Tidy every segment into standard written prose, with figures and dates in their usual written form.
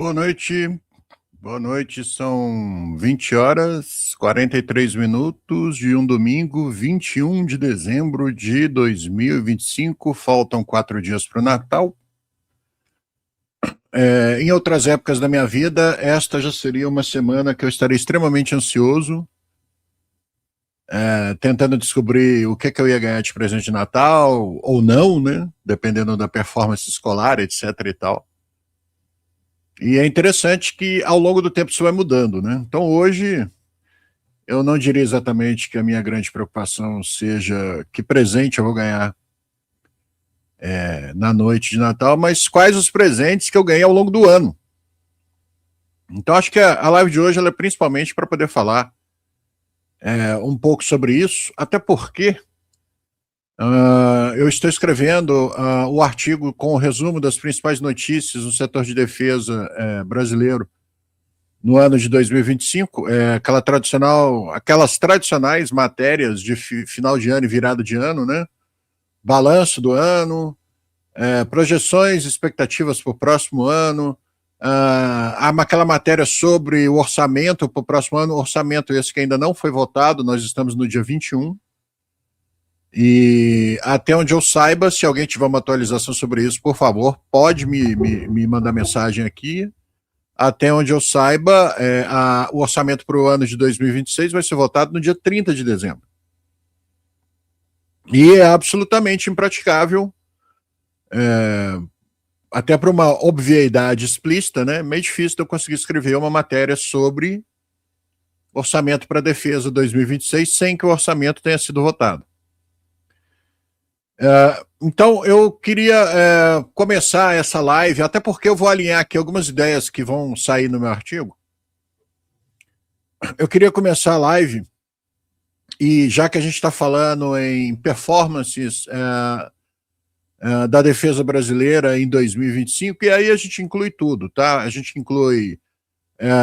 Boa noite, boa noite. São 20 horas, 43 minutos de um domingo, 21 de dezembro de 2025. Faltam 4 dias para o Natal. Em outras épocas da minha vida, esta já seria uma semana que eu estaria extremamente ansioso, tentando descobrir o que eu ia ganhar de presente de Natal, ou não, né? Dependendo da performance escolar, etc e tal. E é interessante que ao longo do tempo isso vai mudando, né? Então hoje eu não diria exatamente que a minha grande preocupação seja que presente eu vou ganhar na noite de Natal, mas quais os presentes que eu ganhei ao longo do ano. Então acho que a live de hoje ela é principalmente para poder falar um pouco sobre isso, até porque eu estou escrevendo o artigo com o resumo das principais notícias no setor de defesa brasileiro no ano de 2025, aquelas tradicionais matérias de final de ano e virada de ano, né? Balanço do ano, projeções, expectativas para o próximo ano, aquela matéria sobre o orçamento para o próximo ano, orçamento esse que ainda não foi votado, nós estamos no dia 21, e até onde eu saiba, se alguém tiver uma atualização sobre isso, por favor, pode me mandar mensagem aqui. Até onde eu saiba, o orçamento para o ano de 2026 vai ser votado no dia 30 de dezembro. E é absolutamente impraticável, até para uma obviedade explícita, né? Meio difícil de eu conseguir escrever uma matéria sobre orçamento para a defesa 2026 sem que o orçamento tenha sido votado. Então, eu queria começar essa live, até porque eu vou alinhar aqui algumas ideias que vão sair no meu artigo. Eu queria começar a live, e já que a gente está falando em performances da defesa brasileira em 2025, e aí a gente inclui tudo, tá? A gente inclui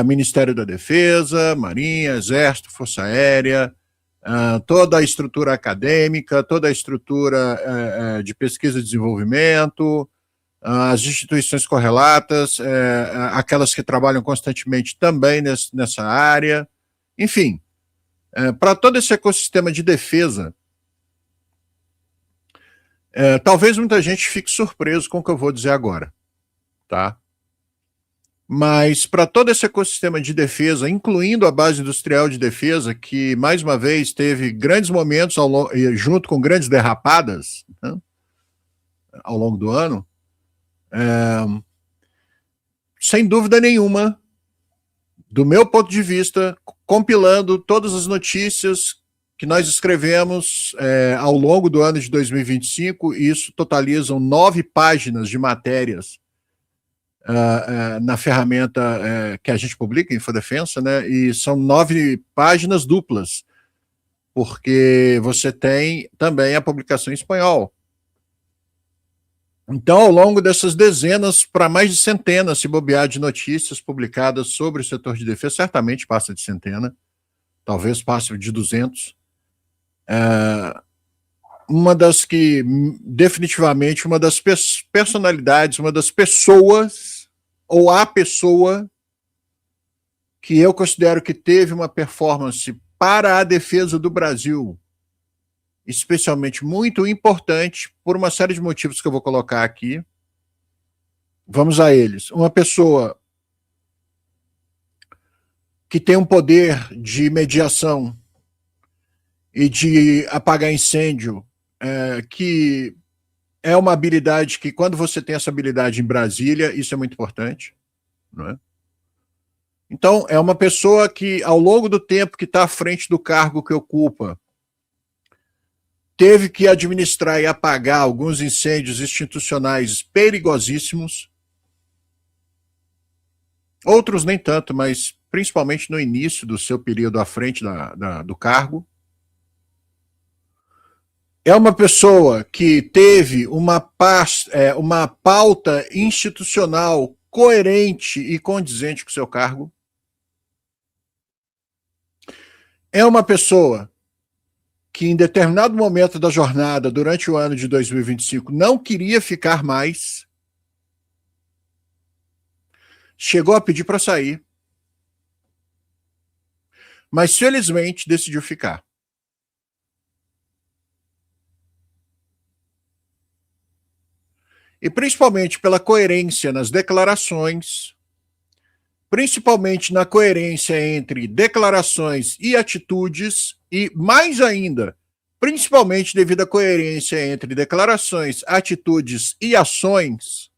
Ministério da Defesa, Marinha, Exército, Força Aérea, toda a estrutura acadêmica, toda a estrutura de pesquisa e desenvolvimento, as instituições correlatas, aquelas que trabalham constantemente também nessa área, enfim, para todo esse ecossistema de defesa, talvez muita gente fique surpreso com o que eu vou dizer agora, tá? Mas para todo esse ecossistema de defesa, incluindo a base industrial de defesa, que mais uma vez teve grandes momentos junto com grandes derrapadas, né, ao longo do ano, sem dúvida nenhuma, do meu ponto de vista, compilando todas as notícias que nós escrevemos ao longo do ano de 2025, e isso totalizam 9 páginas de matérias na ferramenta que a gente publica, Infodefensa, né? E são 9 páginas duplas, porque você tem também a publicação em espanhol. Então, ao longo dessas dezenas, para mais de centenas, se bobear, de notícias publicadas sobre o setor de defesa, certamente passa de centena, talvez passe de 200. Uma das que, definitivamente, uma das personalidades, uma das pessoas, ou a pessoa que eu considero que teve uma performance para a defesa do Brasil, especialmente muito importante, por uma série de motivos que eu vou colocar aqui. Vamos a eles. Uma pessoa que tem um poder de mediação e de apagar incêndio, que é uma habilidade que, quando você tem essa habilidade em Brasília, isso é muito importante, não é? Então, é uma pessoa que, ao longo do tempo que está à frente do cargo que ocupa, teve que administrar e apagar alguns incêndios institucionais perigosíssimos, outros nem tanto, mas principalmente no início do seu período à frente do cargo. É uma pessoa que teve uma pauta institucional coerente e condizente com o seu cargo. É uma pessoa que, em determinado momento da jornada, durante o ano de 2025, não queria ficar mais. chegou a pedir para sair, mas felizmente decidiu ficar. E principalmente pela coerência nas declarações, principalmente na coerência entre declarações e atitudes, e mais ainda, principalmente devido à coerência entre declarações, atitudes e ações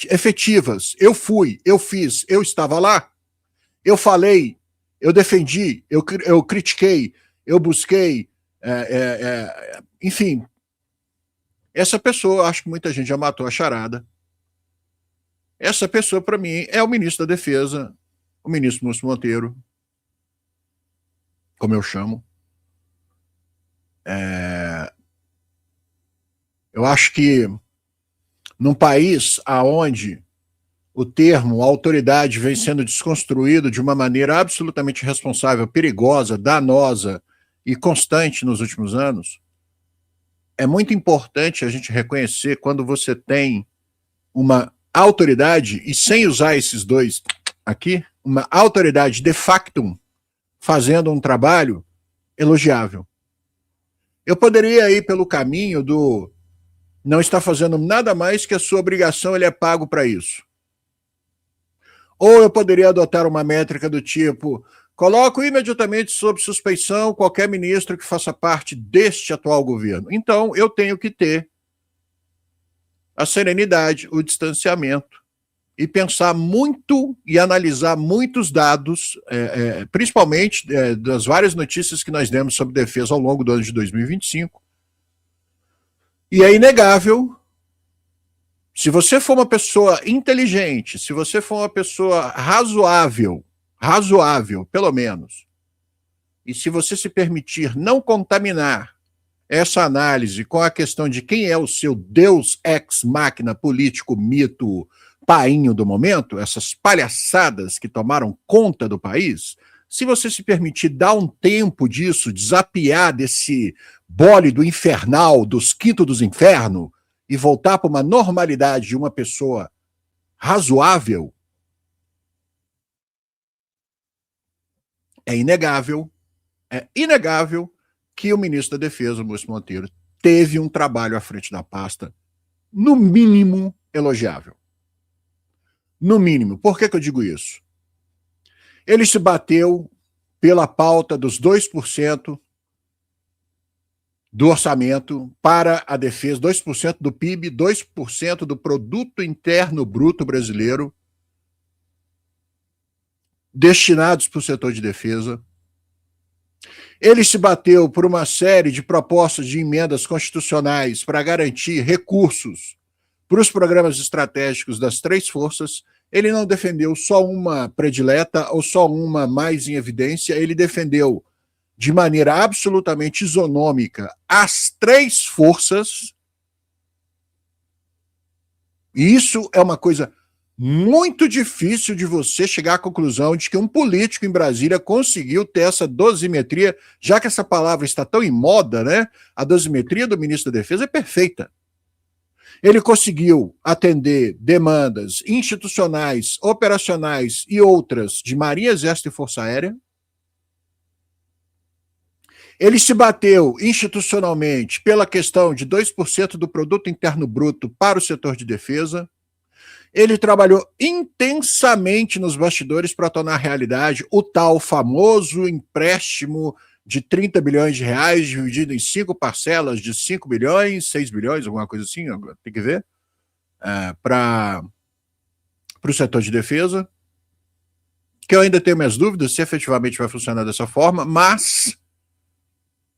efetivas. Eu fui, eu fiz, eu estava lá, eu falei, eu defendi, eu critiquei, eu busquei, enfim. Essa pessoa, acho que muita gente já matou a charada. Essa pessoa, para mim, é o ministro da Defesa, o ministro Múcio Monteiro, como eu chamo. Eu acho que num país onde o termo autoridade vem sendo desconstruído de uma maneira absolutamente irresponsável, perigosa, danosa e constante nos últimos anos, é muito importante a gente reconhecer quando você tem uma autoridade, e sem usar esses dois aqui, uma autoridade de facto fazendo um trabalho elogiável. Eu poderia ir pelo caminho do não está fazendo nada mais que a sua obrigação, ele é pago para isso. Ou eu poderia adotar uma métrica do tipo, coloco imediatamente sob suspeição qualquer ministro que faça parte deste atual governo. Então, eu tenho que ter a serenidade, o distanciamento, e pensar muito e analisar muitos dados, principalmente das várias notícias que nós demos sobre defesa ao longo do ano de 2025. E é inegável, se você for uma pessoa inteligente, se você for uma pessoa razoável, pelo menos, e se você se permitir não contaminar essa análise com a questão de quem é o seu Deus ex machina político, mito, painho do momento, essas palhaçadas que tomaram conta do país, se você se permitir dar um tempo disso, desapiar desse bólido infernal dos quintos dos infernos e voltar para uma normalidade de uma pessoa razoável, é inegável que o ministro da Defesa, Múcio Monteiro, teve um trabalho à frente da pasta, no mínimo, elogiável. No mínimo. Por que eu digo isso? Ele se bateu pela pauta dos 2% do orçamento para a defesa, 2% do PIB, 2% do Produto Interno Bruto brasileiro, destinados para o setor de defesa. Ele se bateu por uma série de propostas de emendas constitucionais para garantir recursos para os programas estratégicos das três forças. Ele não defendeu só uma predileta ou só uma mais em evidência, ele defendeu de maneira absolutamente isonômica as três forças. E isso é uma coisa muito difícil de você chegar à conclusão de que um político em Brasília conseguiu ter essa dosimetria, já que essa palavra está tão em moda, né? A dosimetria do ministro da Defesa é perfeita. Ele conseguiu atender demandas institucionais, operacionais e outras de Marinha, Exército e Força Aérea. Ele se bateu institucionalmente pela questão de 2% do Produto Interno Bruto para o setor de defesa. Ele trabalhou intensamente nos bastidores para tornar realidade o tal famoso empréstimo de 30 bilhões de reais, dividido em 5 parcelas de 5 bilhões, 6 bilhões, alguma coisa assim, tem que ver, para o setor de defesa, que eu ainda tenho minhas dúvidas se efetivamente vai funcionar dessa forma, mas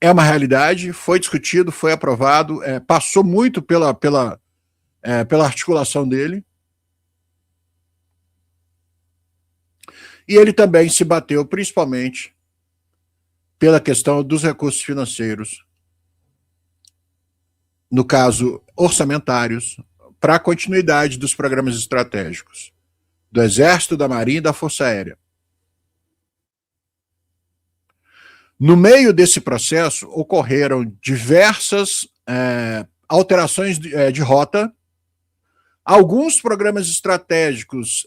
é uma realidade, foi discutido, foi aprovado, passou muito pela articulação dele. E ele também se bateu principalmente pela questão dos recursos financeiros, no caso, orçamentários, para a continuidade dos programas estratégicos do Exército, da Marinha e da Força Aérea. No meio desse processo, ocorreram diversas alterações de rota, Alguns programas estratégicos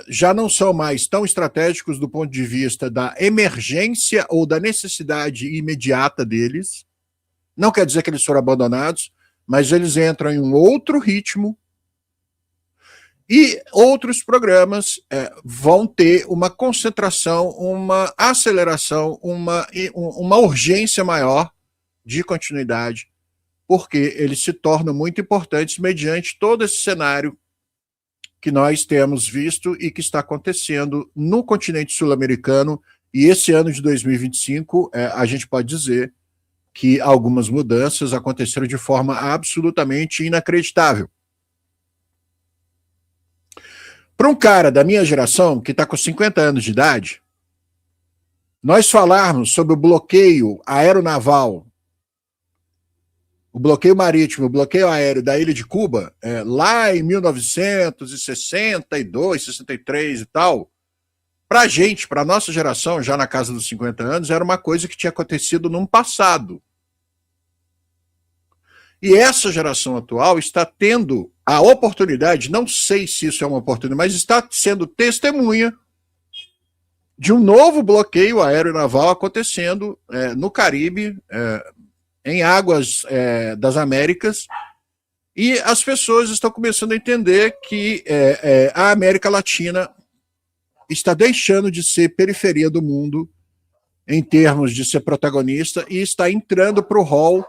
já não são mais tão estratégicos do ponto de vista da emergência ou da necessidade imediata deles. Não quer dizer que eles foram abandonados, mas eles entram em um outro ritmo. E outros programas vão ter uma concentração, uma aceleração, uma urgência maior de continuidade, porque eles se tornam muito importantes mediante todo esse cenário que nós temos visto e que está acontecendo no continente sul-americano. E esse ano de 2025, a gente pode dizer que algumas mudanças aconteceram de forma absolutamente inacreditável. Para um cara da minha geração, que está com 50 anos de idade, nós falarmos sobre o bloqueio aeronaval, o bloqueio marítimo, o bloqueio aéreo da ilha de Cuba, lá em 1962, 63 e tal, para a gente, para a nossa geração, já na casa dos 50 anos, era uma coisa que tinha acontecido num passado. E essa geração atual está tendo a oportunidade, não sei se isso é uma oportunidade, mas está sendo testemunha de um novo bloqueio aéreo naval acontecendo no Caribe, em águas das Américas, e as pessoas estão começando a entender que a América Latina está deixando de ser periferia do mundo em termos de ser protagonista e está entrando para o rol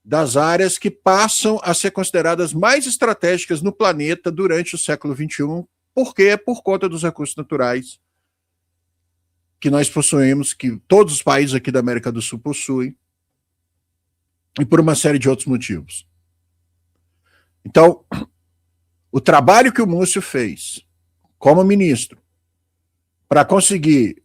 das áreas que passam a ser consideradas mais estratégicas no planeta durante o século XXI. Por quê? Por conta dos recursos naturais que nós possuímos, que todos os países aqui da América do Sul possuem, e por uma série de outros motivos. Então, o trabalho que o Múcio fez como ministro para conseguir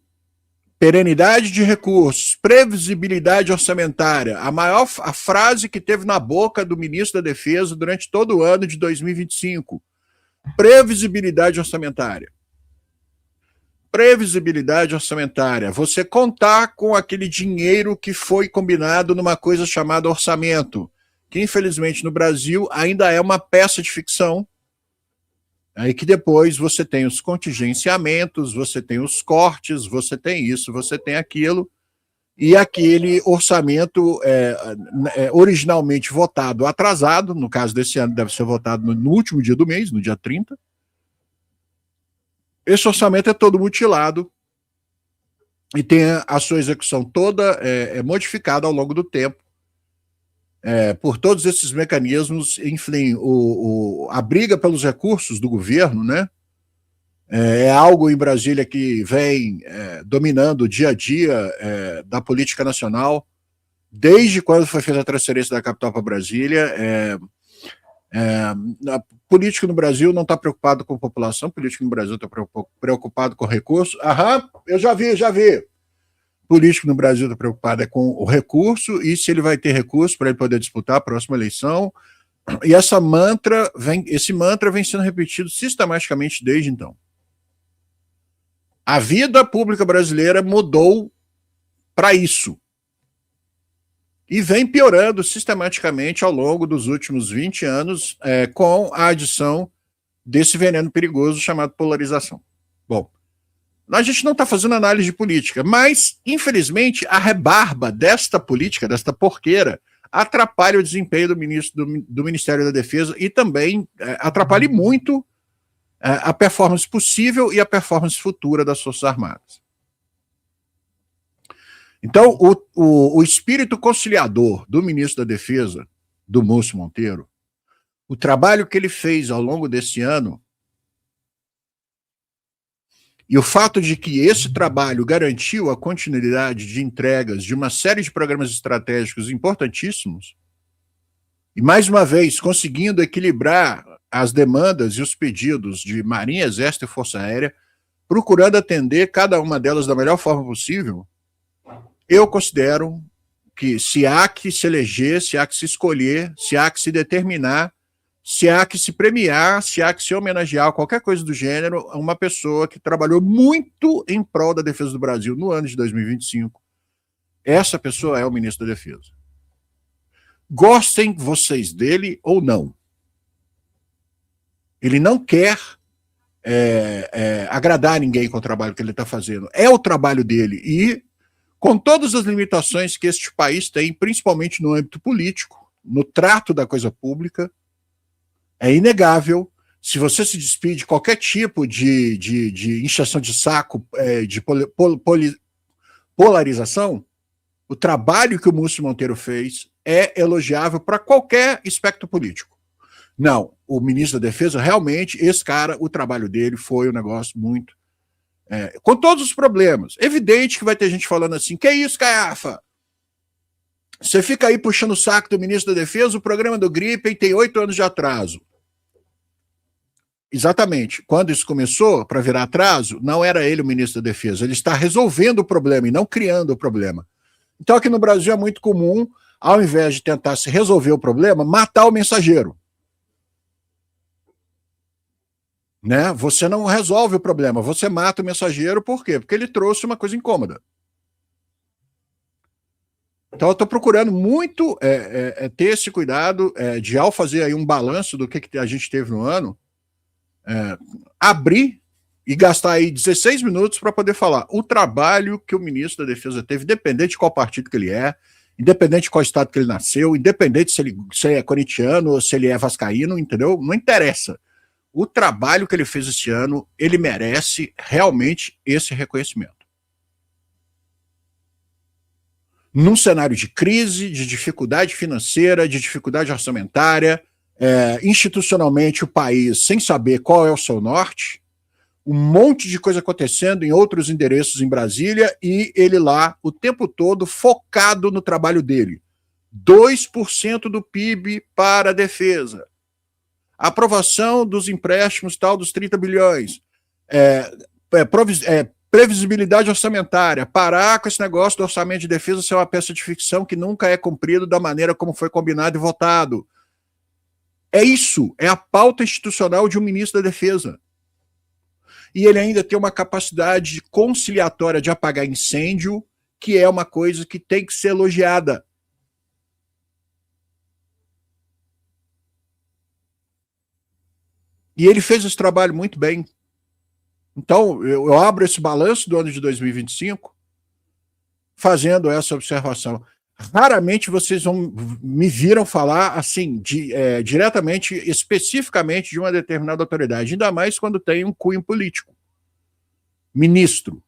perenidade de recursos, previsibilidade orçamentária, a frase que teve na boca do ministro da Defesa durante todo o ano de 2025, previsibilidade orçamentária. Previsibilidade orçamentária, você contar com aquele dinheiro que foi combinado numa coisa chamada orçamento, que infelizmente no Brasil ainda é uma peça de ficção, aí que depois você tem os contingenciamentos, você tem os cortes, você tem isso, você tem aquilo, e aquele orçamento originalmente votado atrasado, no caso desse ano deve ser votado no último dia do mês, no dia 30, esse orçamento é todo mutilado e tem a sua execução toda modificada ao longo do tempo por todos esses mecanismos. Enfim, a briga pelos recursos do governo, né, é algo em Brasília que vem dominando o dia a dia da política nacional, desde quando foi feita a transferência da capital para Brasília. Político no Brasil não está preocupado com a população, político no Brasil está preocupado com recurso. Eu já vi. Político no Brasil está preocupado com o recurso e se ele vai ter recurso para ele poder disputar a próxima eleição. E esse mantra vem sendo repetido sistematicamente desde então. A vida pública brasileira mudou para isso. E vem piorando sistematicamente ao longo dos últimos 20 anos com a adição desse veneno perigoso chamado polarização. Bom, a gente não está fazendo análise de política, mas, infelizmente, a rebarba desta política, desta porqueira, atrapalha o desempenho do Ministério da Defesa e também atrapalha muito a performance possível e a performance futura das Forças Armadas. Então, o espírito conciliador do ministro da Defesa, do Múcio Monteiro, o trabalho que ele fez ao longo desse ano, e o fato de que esse trabalho garantiu a continuidade de entregas de uma série de programas estratégicos importantíssimos, e mais uma vez conseguindo equilibrar as demandas e os pedidos de Marinha, Exército e Força Aérea, procurando atender cada uma delas da melhor forma possível, eu considero que se há que se eleger, se há que se escolher, se há que se determinar, se há que se premiar, se há que se homenagear, qualquer coisa do gênero, uma pessoa que trabalhou muito em prol da defesa do Brasil no ano de 2025, essa pessoa é o ministro da Defesa. Gostem vocês dele ou não. Ele não quer agradar ninguém com o trabalho que ele está fazendo. É o trabalho dele. E com todas as limitações que este país tem, principalmente no âmbito político, no trato da coisa pública, é inegável. Se você se despide de qualquer tipo de inchação de saco, de polarização, o trabalho que o Múcio Monteiro fez é elogiável para qualquer espectro político. Não, o ministro da Defesa, realmente, esse cara, o trabalho dele foi um negócio muito... com todos os problemas. Evidente que vai ter gente falando assim, que isso, Caiafa? Você fica aí puxando o saco do ministro da Defesa, o programa do Gripen tem 8 anos de atraso. Exatamente. Quando isso começou, para virar atraso, não era ele o ministro da Defesa. Ele está resolvendo o problema e não criando o problema. Então, aqui no Brasil é muito comum, ao invés de tentar se resolver o problema, matar o mensageiro. Né? Você não resolve o problema, você mata o mensageiro, por quê? Porque ele trouxe uma coisa incômoda. Então eu estou procurando muito ter esse cuidado de, ao fazer aí um balanço do que a gente teve no ano, abrir e gastar aí 16 minutos para poder falar o trabalho que o ministro da Defesa teve, independente de qual partido que ele é, independente de qual estado que ele nasceu, independente se ele é corintiano ou se ele é vascaíno, entendeu? Não interessa. O trabalho que ele fez esse ano, ele merece realmente esse reconhecimento. Num cenário de crise, de dificuldade financeira, de dificuldade orçamentária, institucionalmente o país sem saber qual é o seu norte, um monte de coisa acontecendo em outros endereços em Brasília e ele lá o tempo todo focado no trabalho dele. 2% do PIB para a defesa. Aprovação dos empréstimos tal dos 30 bilhões. Previsibilidade orçamentária. Parar com esse negócio do orçamento de defesa ser uma peça de ficção que nunca é cumprido da maneira como foi combinado e votado. É isso, é a pauta institucional de um ministro da Defesa. E ele ainda tem uma capacidade conciliatória de apagar incêndio, que é uma coisa que tem que ser elogiada. E ele fez esse trabalho muito bem. Então, eu abro esse balanço do ano de 2025 fazendo essa observação. Raramente vocês me viram falar assim, diretamente, especificamente de uma determinada autoridade, ainda mais quando tem um cunho político. Ministro.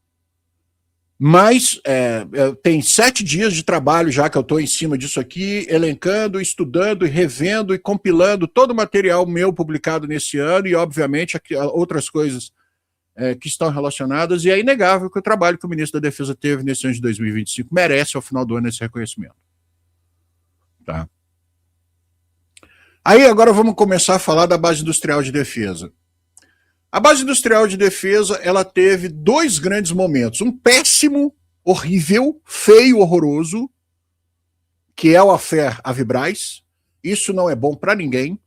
Mas tem 7 dias de trabalho já que eu estou em cima disso aqui, elencando, estudando, revendo e compilando todo o material meu publicado nesse ano e, obviamente, outras coisas que estão relacionadas, e é inegável que o trabalho que o ministro da Defesa teve nesse ano de 2025 merece, ao final do ano, esse reconhecimento. Tá? Aí, agora vamos começar a falar da base industrial de defesa. A base industrial de defesa, ela teve 2 grandes momentos. Um péssimo, horrível, feio, horroroso, que é o affair Avibraz. Isso não é bom para ninguém.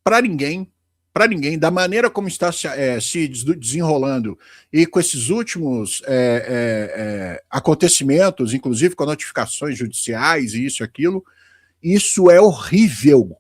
Para ninguém. Para ninguém, da maneira como está se desenrolando e com esses últimos acontecimentos, inclusive com notificações judiciais e isso e aquilo, isso é horrível.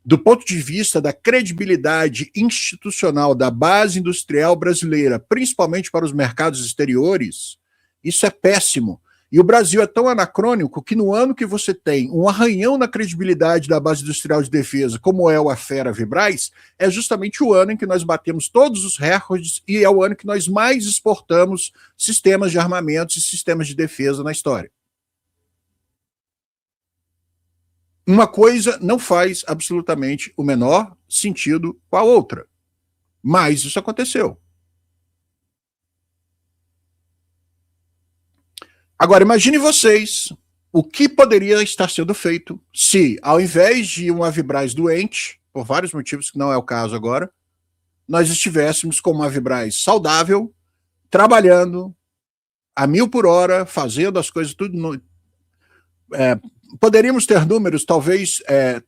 Do ponto de vista da credibilidade institucional da base industrial brasileira, principalmente para os mercados exteriores, isso é péssimo. E o Brasil é tão anacrônico que no ano que você tem um arranhão na credibilidade da base industrial de defesa, como é o affair Avibraz, é justamente o ano em que nós batemos todos os recordes e é o ano que nós mais exportamos sistemas de armamentos e sistemas de defesa na história. Uma coisa não faz absolutamente o menor sentido com a outra. Mas isso aconteceu. Agora, imagine vocês o que poderia estar sendo feito se, ao invés de um Avibraz doente, por vários motivos que não é o caso agora, nós estivéssemos com uma Avibraz saudável, trabalhando a 1000 por hora, fazendo as coisas tudo... poderíamos ter números talvez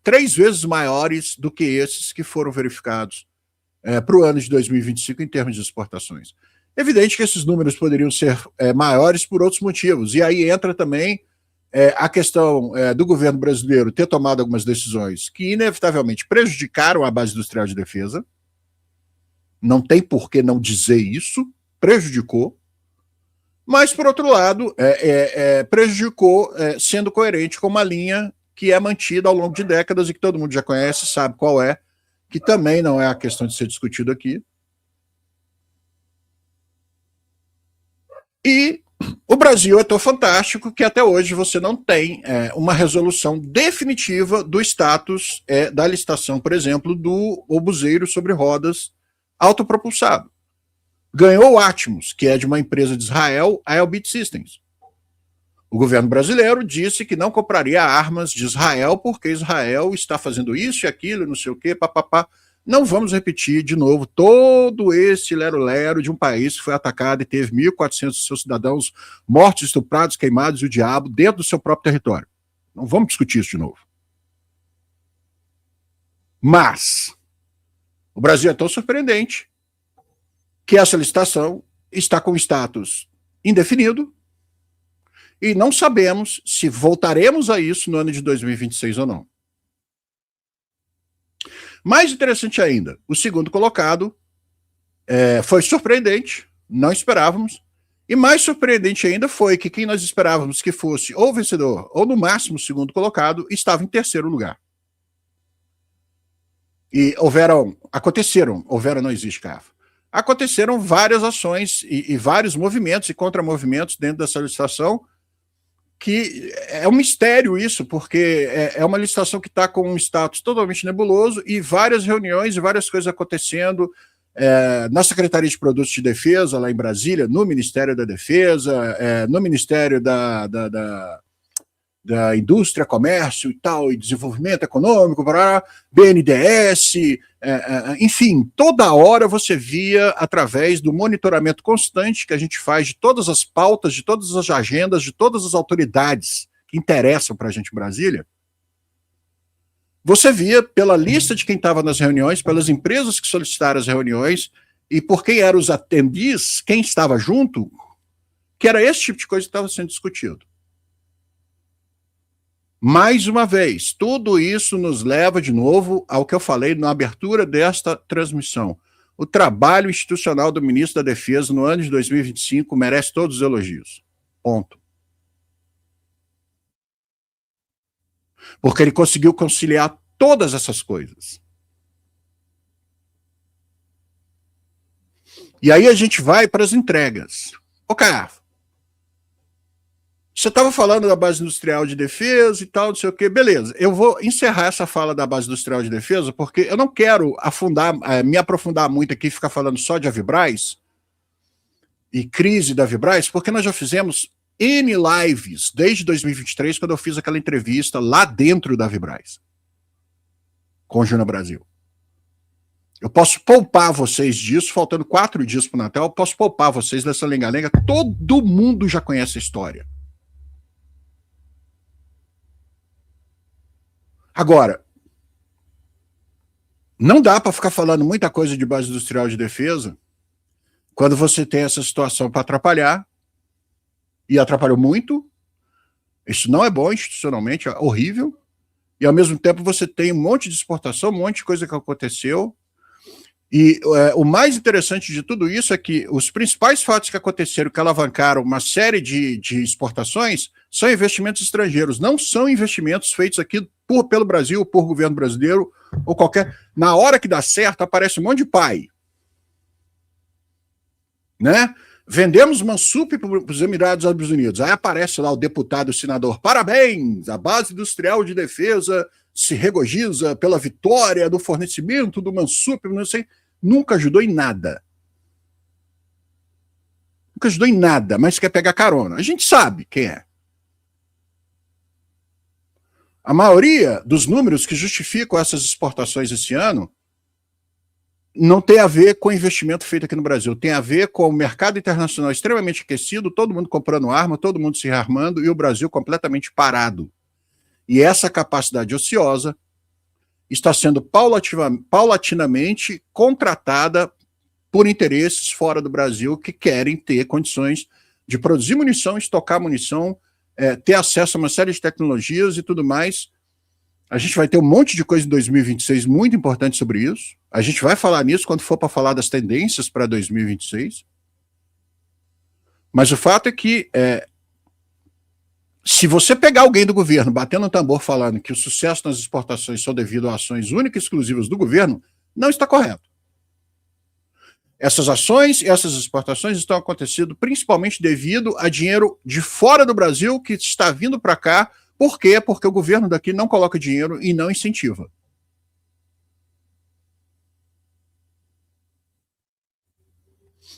3 vezes maiores do que esses que foram verificados para o ano de 2025 em termos de exportações. Evidente que esses números poderiam ser maiores por outros motivos, e aí entra também a questão do governo brasileiro ter tomado algumas decisões que inevitavelmente prejudicaram a base industrial de defesa. Não tem por que não dizer isso, prejudicou. Mas, por outro lado, prejudicou sendo coerente com uma linha que é mantida ao longo de décadas e que todo mundo já conhece, sabe qual é, que também não é a questão de ser discutido aqui. E o Brasil é tão fantástico que até hoje você não tem uma resolução definitiva do status da licitação, por exemplo, do obuseiro sobre rodas autopropulsado. Ganhou o Atmos, que é de uma empresa de Israel, a Elbit Systems. O governo brasileiro disse que não compraria armas de Israel porque Israel está fazendo isso e aquilo, não sei o quê, papapá. Não vamos repetir de novo todo esse lero-lero de um país que foi atacado e teve 1.400 de seus cidadãos mortos, estuprados, queimados e o diabo dentro do seu próprio território. Não vamos discutir isso de novo. Mas o Brasil é tão surpreendente que essa licitação está com status indefinido e não sabemos se voltaremos a isso no ano de 2026 ou não. Mais interessante ainda, o segundo colocado foi surpreendente, não esperávamos, e mais surpreendente ainda foi que quem nós esperávamos que fosse ou vencedor ou no máximo segundo colocado estava em terceiro lugar. E aconteceram, não existe, CAF. Aconteceram várias ações e vários movimentos e contramovimentos dentro dessa licitação, que é um mistério isso, porque é uma licitação que está com um status totalmente nebuloso e várias reuniões e várias coisas acontecendo na Secretaria de Produtos de Defesa, lá em Brasília, no Ministério da Defesa, no Ministério da Indústria, Comércio e tal, e Desenvolvimento Econômico, BNDES, enfim, toda hora você via, através do monitoramento constante que a gente faz de todas as pautas, de todas as agendas, de todas as autoridades que interessam para a gente em Brasília, você via pela lista de quem estava nas reuniões, pelas empresas que solicitaram as reuniões, e por quem eram os attendees, quem estava junto, que era esse tipo de coisa que estava sendo discutido. Mais uma vez, tudo isso nos leva de novo ao que eu falei na abertura desta transmissão. O trabalho institucional do ministro da Defesa no ano de 2025 merece todos os elogios. Ponto. Porque ele conseguiu conciliar todas essas coisas. E aí a gente vai para as entregas. Carlos, você estava falando da base industrial de defesa e tal, não sei o quê, beleza. Eu vou encerrar essa fala da base industrial de defesa, porque eu não quero me aprofundar muito aqui e ficar falando só de Avibraz e crise da Avibraz, porque nós já fizemos N lives desde 2023, quando eu fiz aquela entrevista lá dentro da Avibraz, com o Júnior Brasil. Eu posso poupar vocês disso, faltando 4 dias para o Natal, eu posso poupar vocês dessa lenga-lenga. Todo mundo já conhece a história. Agora, não dá para ficar falando muita coisa de base industrial de defesa quando você tem essa situação para atrapalhar, e atrapalhou muito. Isso não é bom institucionalmente, é horrível, e ao mesmo tempo você tem um monte de exportação, um monte de coisa que aconteceu, e o mais interessante de tudo isso é que os principais fatos que aconteceram, que alavancaram uma série de exportações, são investimentos estrangeiros, não são investimentos feitos aqui pelo Brasil, por governo brasileiro, ou qualquer... Na hora que dá certo, aparece um monte de pai. Né? Vendemos Mansup para os Emirados Árabes Unidos. Aí aparece lá o deputado e o senador. Parabéns! A base industrial de defesa se regozija pela vitória do fornecimento do Mansup, não sei... Nunca ajudou em nada. Nunca ajudou em nada, mas quer pegar carona. A gente sabe quem é. A maioria dos números que justificam essas exportações esse ano não tem a ver com o investimento feito aqui no Brasil, tem a ver com o mercado internacional extremamente aquecido, todo mundo comprando arma, todo mundo se rearmando e o Brasil completamente parado. E essa capacidade ociosa está sendo paulatinamente contratada por interesses fora do Brasil que querem ter condições de produzir munição, estocar munição ter acesso a uma série de tecnologias e tudo mais. A gente vai ter um monte de coisa em 2026 muito importante sobre isso. A gente vai falar nisso quando for para falar das tendências para 2026. Mas o fato é que se você pegar alguém do governo batendo no tambor falando que o sucesso nas exportações são devido a ações únicas e exclusivas do governo, não está correto. Essas ações e essas exportações estão acontecendo principalmente devido a dinheiro de fora do Brasil que está vindo para cá. Por quê? Porque o governo daqui não coloca dinheiro e não incentiva.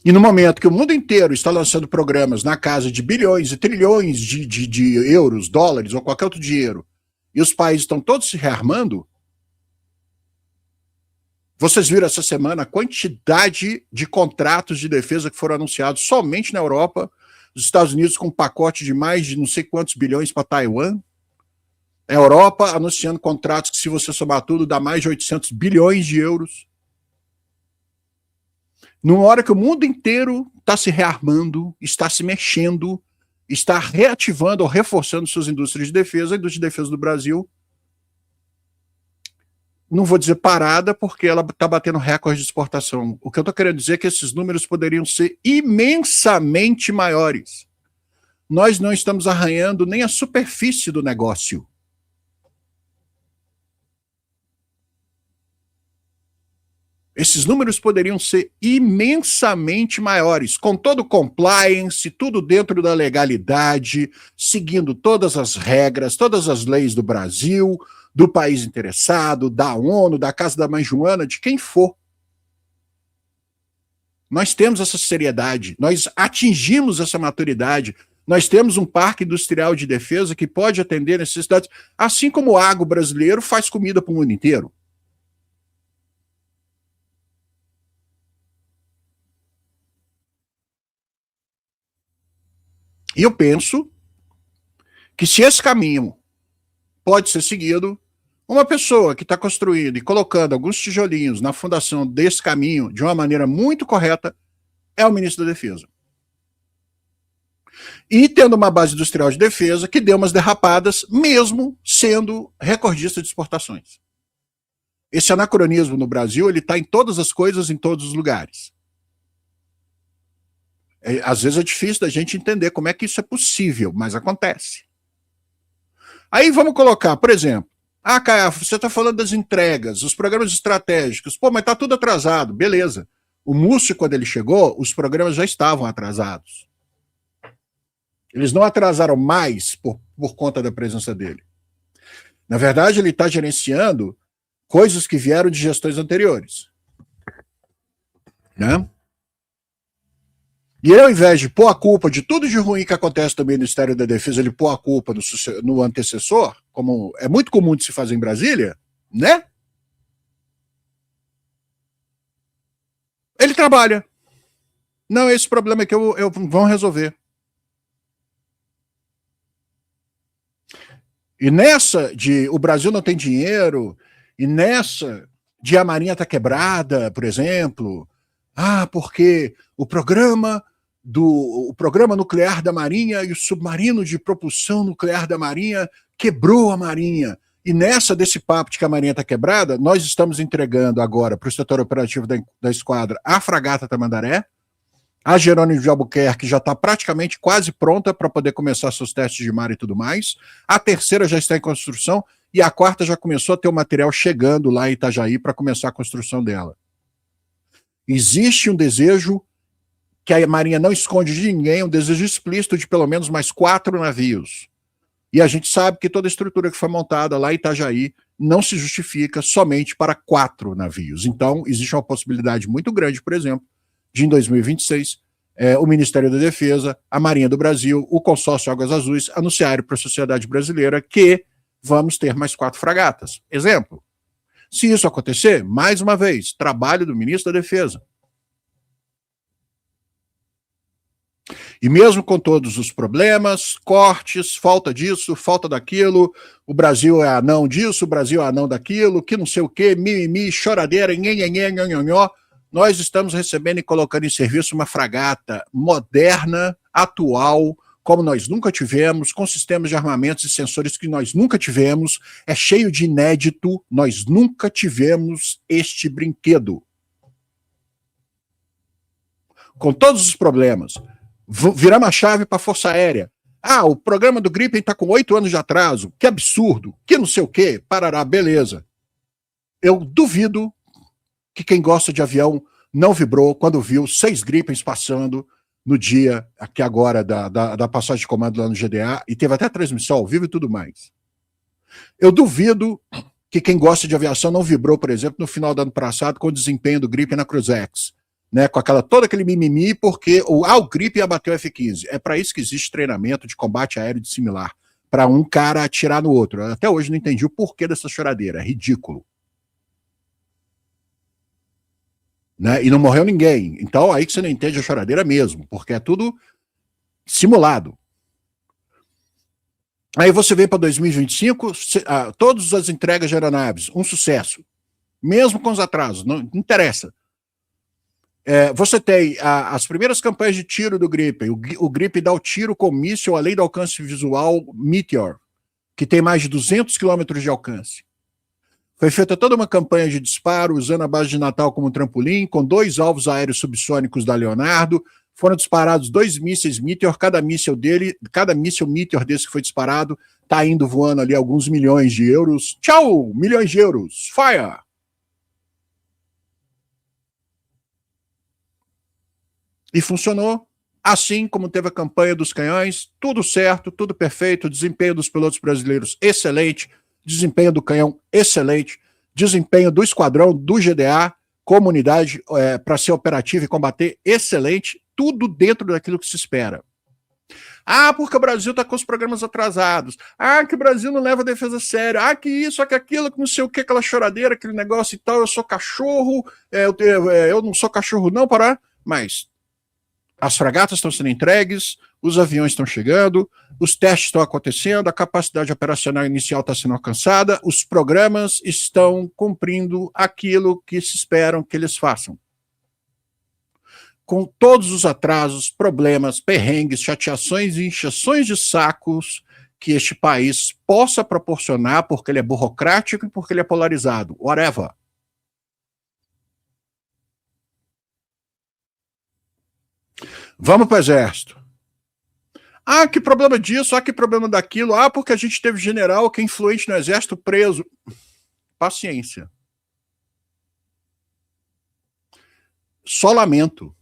E no momento que o mundo inteiro está lançando programas na casa de bilhões e trilhões de euros, dólares ou qualquer outro dinheiro, e os países estão todos se rearmando, vocês viram essa semana a quantidade de contratos de defesa que foram anunciados somente na Europa, os Estados Unidos com um pacote de mais de não sei quantos bilhões para Taiwan, a Europa anunciando contratos que, se você somar tudo, dá mais de 800 bilhões de euros. Numa hora que o mundo inteiro está se rearmando, está se mexendo, está reativando ou reforçando suas indústrias de defesa, a indústria de defesa do Brasil, não vou dizer parada, porque ela está batendo recorde de exportação. O que eu estou querendo dizer é que esses números poderiam ser imensamente maiores. Nós não estamos arranhando nem a superfície do negócio. Esses números poderiam ser imensamente maiores, com todo o compliance, tudo dentro da legalidade, seguindo todas as regras, todas as leis do Brasil, do país interessado, da ONU, da Casa da Mãe Joana, de quem for. Nós temos essa seriedade, nós atingimos essa maturidade, nós temos um parque industrial de defesa que pode atender necessidades, assim como o agro brasileiro faz comida para o mundo inteiro. E eu penso que, se esse caminho pode ser seguido, uma pessoa que está construindo e colocando alguns tijolinhos na fundação desse caminho de uma maneira muito correta é o ministro da Defesa. E tendo uma base industrial de defesa que deu umas derrapadas, mesmo sendo recordista de exportações. Esse anacronismo no Brasil, ele está em todas as coisas, em todos os lugares. Às vezes é difícil da gente entender como é que isso é possível, mas acontece. Aí vamos colocar, por exemplo, Caio, você está falando das entregas, os programas estratégicos, mas está tudo atrasado, beleza. O Múcio, quando ele chegou, os programas já estavam atrasados. Eles não atrasaram mais por conta da presença dele. Na verdade, ele está gerenciando coisas que vieram de gestões anteriores. Né? E ele, ao invés de pôr a culpa de tudo de ruim que acontece no Ministério da Defesa, ele pôr a culpa no antecessor, como é muito comum de se fazer em Brasília, né? Ele trabalha. Não, esse problema é que vão resolver. E nessa de o Brasil não tem dinheiro, e nessa de a Marinha está quebrada, por exemplo, porque o programa nuclear da Marinha e o submarino de propulsão nuclear da Marinha quebrou a Marinha. E nessa desse papo de que a Marinha está quebrada, nós estamos entregando agora para o setor operativo da esquadra a fragata Tamandaré, a Jerônimo de Albuquerque já está praticamente quase pronta para poder começar seus testes de mar e tudo mais, a terceira já está em construção e a quarta já começou a ter o material chegando lá em Itajaí para começar a construção dela. Existe um desejo que a Marinha não esconde de ninguém, um desejo explícito de pelo menos mais 4 navios. E a gente sabe que toda a estrutura que foi montada lá em Itajaí não se justifica somente para 4 navios. Então, existe uma possibilidade muito grande, por exemplo, de em 2026, o Ministério da Defesa, a Marinha do Brasil, o Consórcio Águas Azuis anunciarem para a sociedade brasileira que vamos ter mais 4 fragatas. Exemplo. Se isso acontecer, mais uma vez, trabalho do Ministro da Defesa. E mesmo com todos os problemas, cortes, falta disso, falta daquilo, o Brasil é anão disso, o Brasil é anão daquilo, que não sei o quê, mimimi, choradeira, nhenhenhô, nós estamos recebendo e colocando em serviço uma fragata moderna, atual, como nós nunca tivemos, com sistemas de armamentos e sensores que nós nunca tivemos, é cheio de inédito, nós nunca tivemos este brinquedo. Com todos os problemas. Viramos a chave para a Força Aérea. Ah, o programa do Gripen está com 8 anos de atraso, que absurdo, que não sei o quê, parará, beleza. Eu duvido que quem gosta de avião não vibrou quando viu 6 Gripens passando no dia aqui agora da passagem de comando lá no GDA, e teve até transmissão ao vivo e tudo mais. Eu duvido que quem gosta de aviação não vibrou, por exemplo, no final do ano passado com o desempenho do Gripen na Cruzex, né, com todo aquele mimimi, porque o Gripen ia bater o F-15. É para isso que existe treinamento de combate aéreo de similar, para um cara atirar no outro. Eu até hoje não entendi o porquê dessa choradeira, é ridículo. Né? E não morreu ninguém. Então aí que você não entende a choradeira mesmo, porque é tudo simulado. Aí você vem para 2025, todas as entregas de aeronaves, um sucesso. Mesmo com os atrasos, não interessa. Você tem as primeiras campanhas de tiro do Gripen. O Gripen dá o tiro com míssil além do alcance visual Meteor, que tem mais de 200 quilômetros de alcance. Foi feita toda uma campanha de disparo usando a base de Natal como trampolim, com 2 alvos aéreos subsônicos da Leonardo. Foram disparados 2 mísseis Meteor, cada míssil Meteor desse que foi disparado está indo voando ali alguns milhões de euros. Tchau, milhões de euros. Fire! E funcionou, assim como teve a campanha dos canhões, tudo certo, tudo perfeito, desempenho dos pilotos brasileiros excelente, desempenho do canhão excelente, desempenho do esquadrão, do GDA, comunidade para ser operativo e combater excelente, tudo dentro daquilo que se espera. Ah, porque o Brasil está com os programas atrasados. Ah, que o Brasil não leva a defesa séria. Ah, que isso, que aquilo, que não sei o que, aquela choradeira, aquele negócio e tal. Eu sou cachorro, eu não sou cachorro não, pará. Mas as fragatas estão sendo entregues, os aviões estão chegando, os testes estão acontecendo, a capacidade operacional inicial está sendo alcançada, os programas estão cumprindo aquilo que se esperam que eles façam. Com todos os atrasos, problemas, perrengues, chateações e injeções de sacos que este país possa proporcionar, porque ele é burocrático e porque ele é polarizado. Whatever. Vamos para o Exército. Ah, que problema disso, ah, que problema daquilo, ah, porque a gente teve general que é influente no Exército preso. Paciência. Só lamento.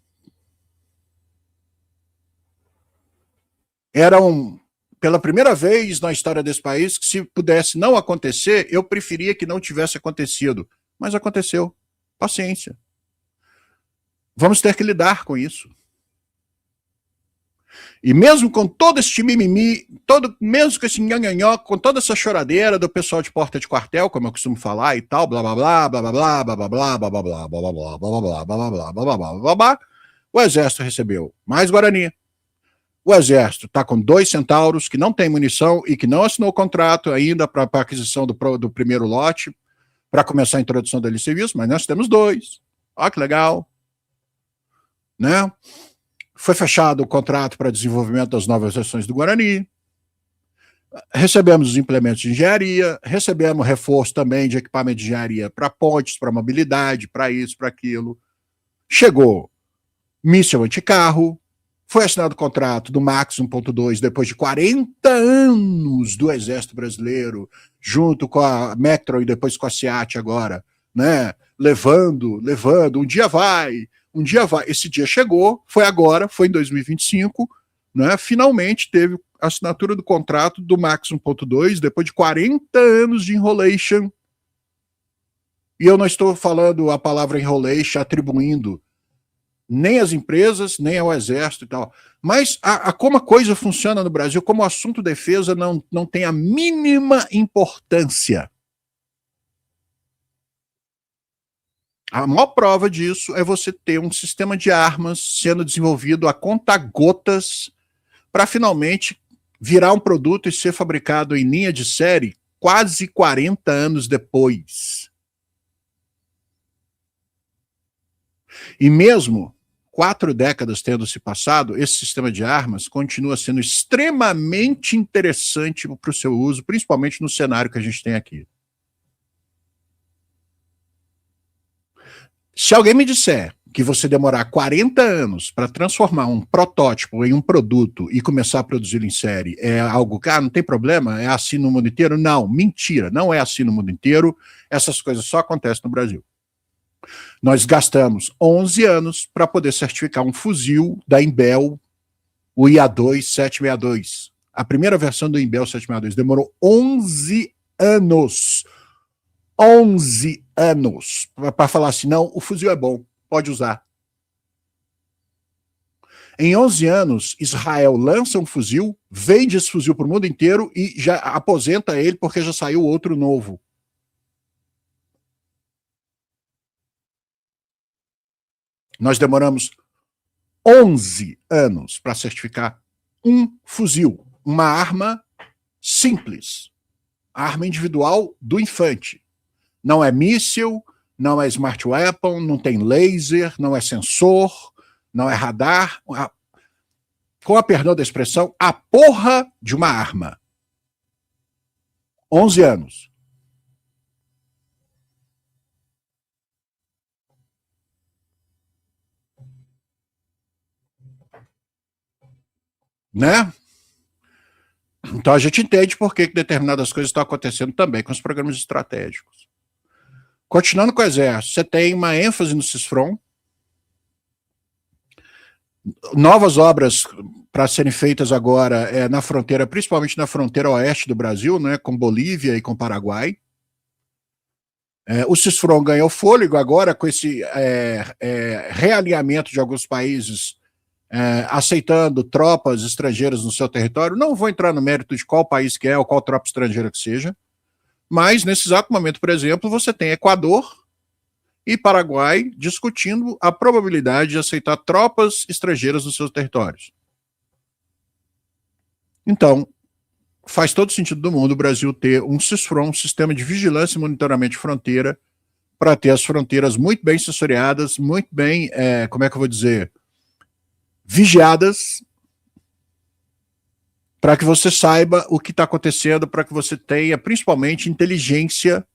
Pela primeira vez na história desse país, que se pudesse não acontecer, eu preferia que não tivesse acontecido. Mas aconteceu. Paciência. Vamos ter que lidar com isso. E mesmo com todo esse mimimi, mesmo com esse nhanhanhó, com toda essa choradeira do pessoal de porta de quartel, como eu costumo falar e tal, blá blá blá, blá blá blá, blá blá blá, blá blá blá, blá blá blá, blá blá blá, blá blá blá, blá blá blá, o Exército recebeu mais Guarani. O Exército está com 2 Centauros que não tem munição e que não assinou o contrato ainda para a aquisição do primeiro lote, para começar a introdução dele em serviço, mas nós temos 2. Olha que legal. Né? Foi fechado o contrato para desenvolvimento das novas versões do Guarani. Recebemos os implementos de engenharia, recebemos reforço também de equipamento de engenharia para pontes, para mobilidade, para isso, para aquilo. Chegou míssil anticarro, foi assinado o contrato do MAX 1.2 depois de 40 anos do Exército Brasileiro, junto com a Mectron e depois com a SEAT agora, né? Levando, um dia vai. Esse dia chegou, foi agora, foi em 2025, né? Finalmente teve a assinatura do contrato do MAX 1.2 depois de 40 anos de enrolation. E eu não estou falando a palavra enrolation atribuindo nem às empresas, nem ao Exército e tal. Mas como a coisa funciona no Brasil, como o assunto defesa não tem a mínima importância. A maior prova disso é você ter um sistema de armas sendo desenvolvido a conta-gotas para finalmente virar um produto e ser fabricado em linha de série quase 40 anos depois. E mesmo 4 décadas tendo se passado, esse sistema de armas continua sendo extremamente interessante para o seu uso, principalmente no cenário que a gente tem aqui. Se alguém me disser que você demorar 40 anos para transformar um protótipo em um produto e começar a produzi-lo em série é algo que, não tem problema, é assim no mundo inteiro? Não, mentira, não é assim no mundo inteiro, essas coisas só acontecem no Brasil. Nós gastamos 11 anos para poder certificar um fuzil da Imbel, o IA2 762. A primeira versão do Imbel 762 demorou 11 anos. 11 anos para falar assim, não, o fuzil é bom, pode usar. Em 11 anos, Israel lança um fuzil, vende esse fuzil para o mundo inteiro e já aposenta ele porque já saiu outro novo. Nós demoramos 11 anos para certificar um fuzil, uma arma simples, a arma individual do infante. Não é míssil, não é smart weapon, não tem laser, não é sensor, não é radar. Com a perdão da expressão, a porra de uma arma. 11 anos. Né? Então a gente entende por que determinadas coisas estão acontecendo também com os programas estratégicos. Continuando com o Exército, você tem uma ênfase no CISFRON, novas obras para serem feitas agora na fronteira, principalmente na fronteira oeste do Brasil, né, com Bolívia e com Paraguai. O CISFRON ganhou fôlego agora com esse realinhamento de alguns países aceitando tropas estrangeiras no seu território. Não vou entrar no mérito de qual país que é ou qual tropa estrangeira que seja, mas nesse exato momento, por exemplo, você tem Equador e Paraguai discutindo a probabilidade de aceitar tropas estrangeiras nos seus territórios. Então, faz todo sentido do mundo o Brasil ter um CISFRON, um sistema de vigilância e monitoramento de fronteira, para ter as fronteiras muito bem sensoriadas, muito bem, como é que eu vou dizer, vigiadas, para que você saiba o que está acontecendo, para que você tenha, principalmente, inteligência.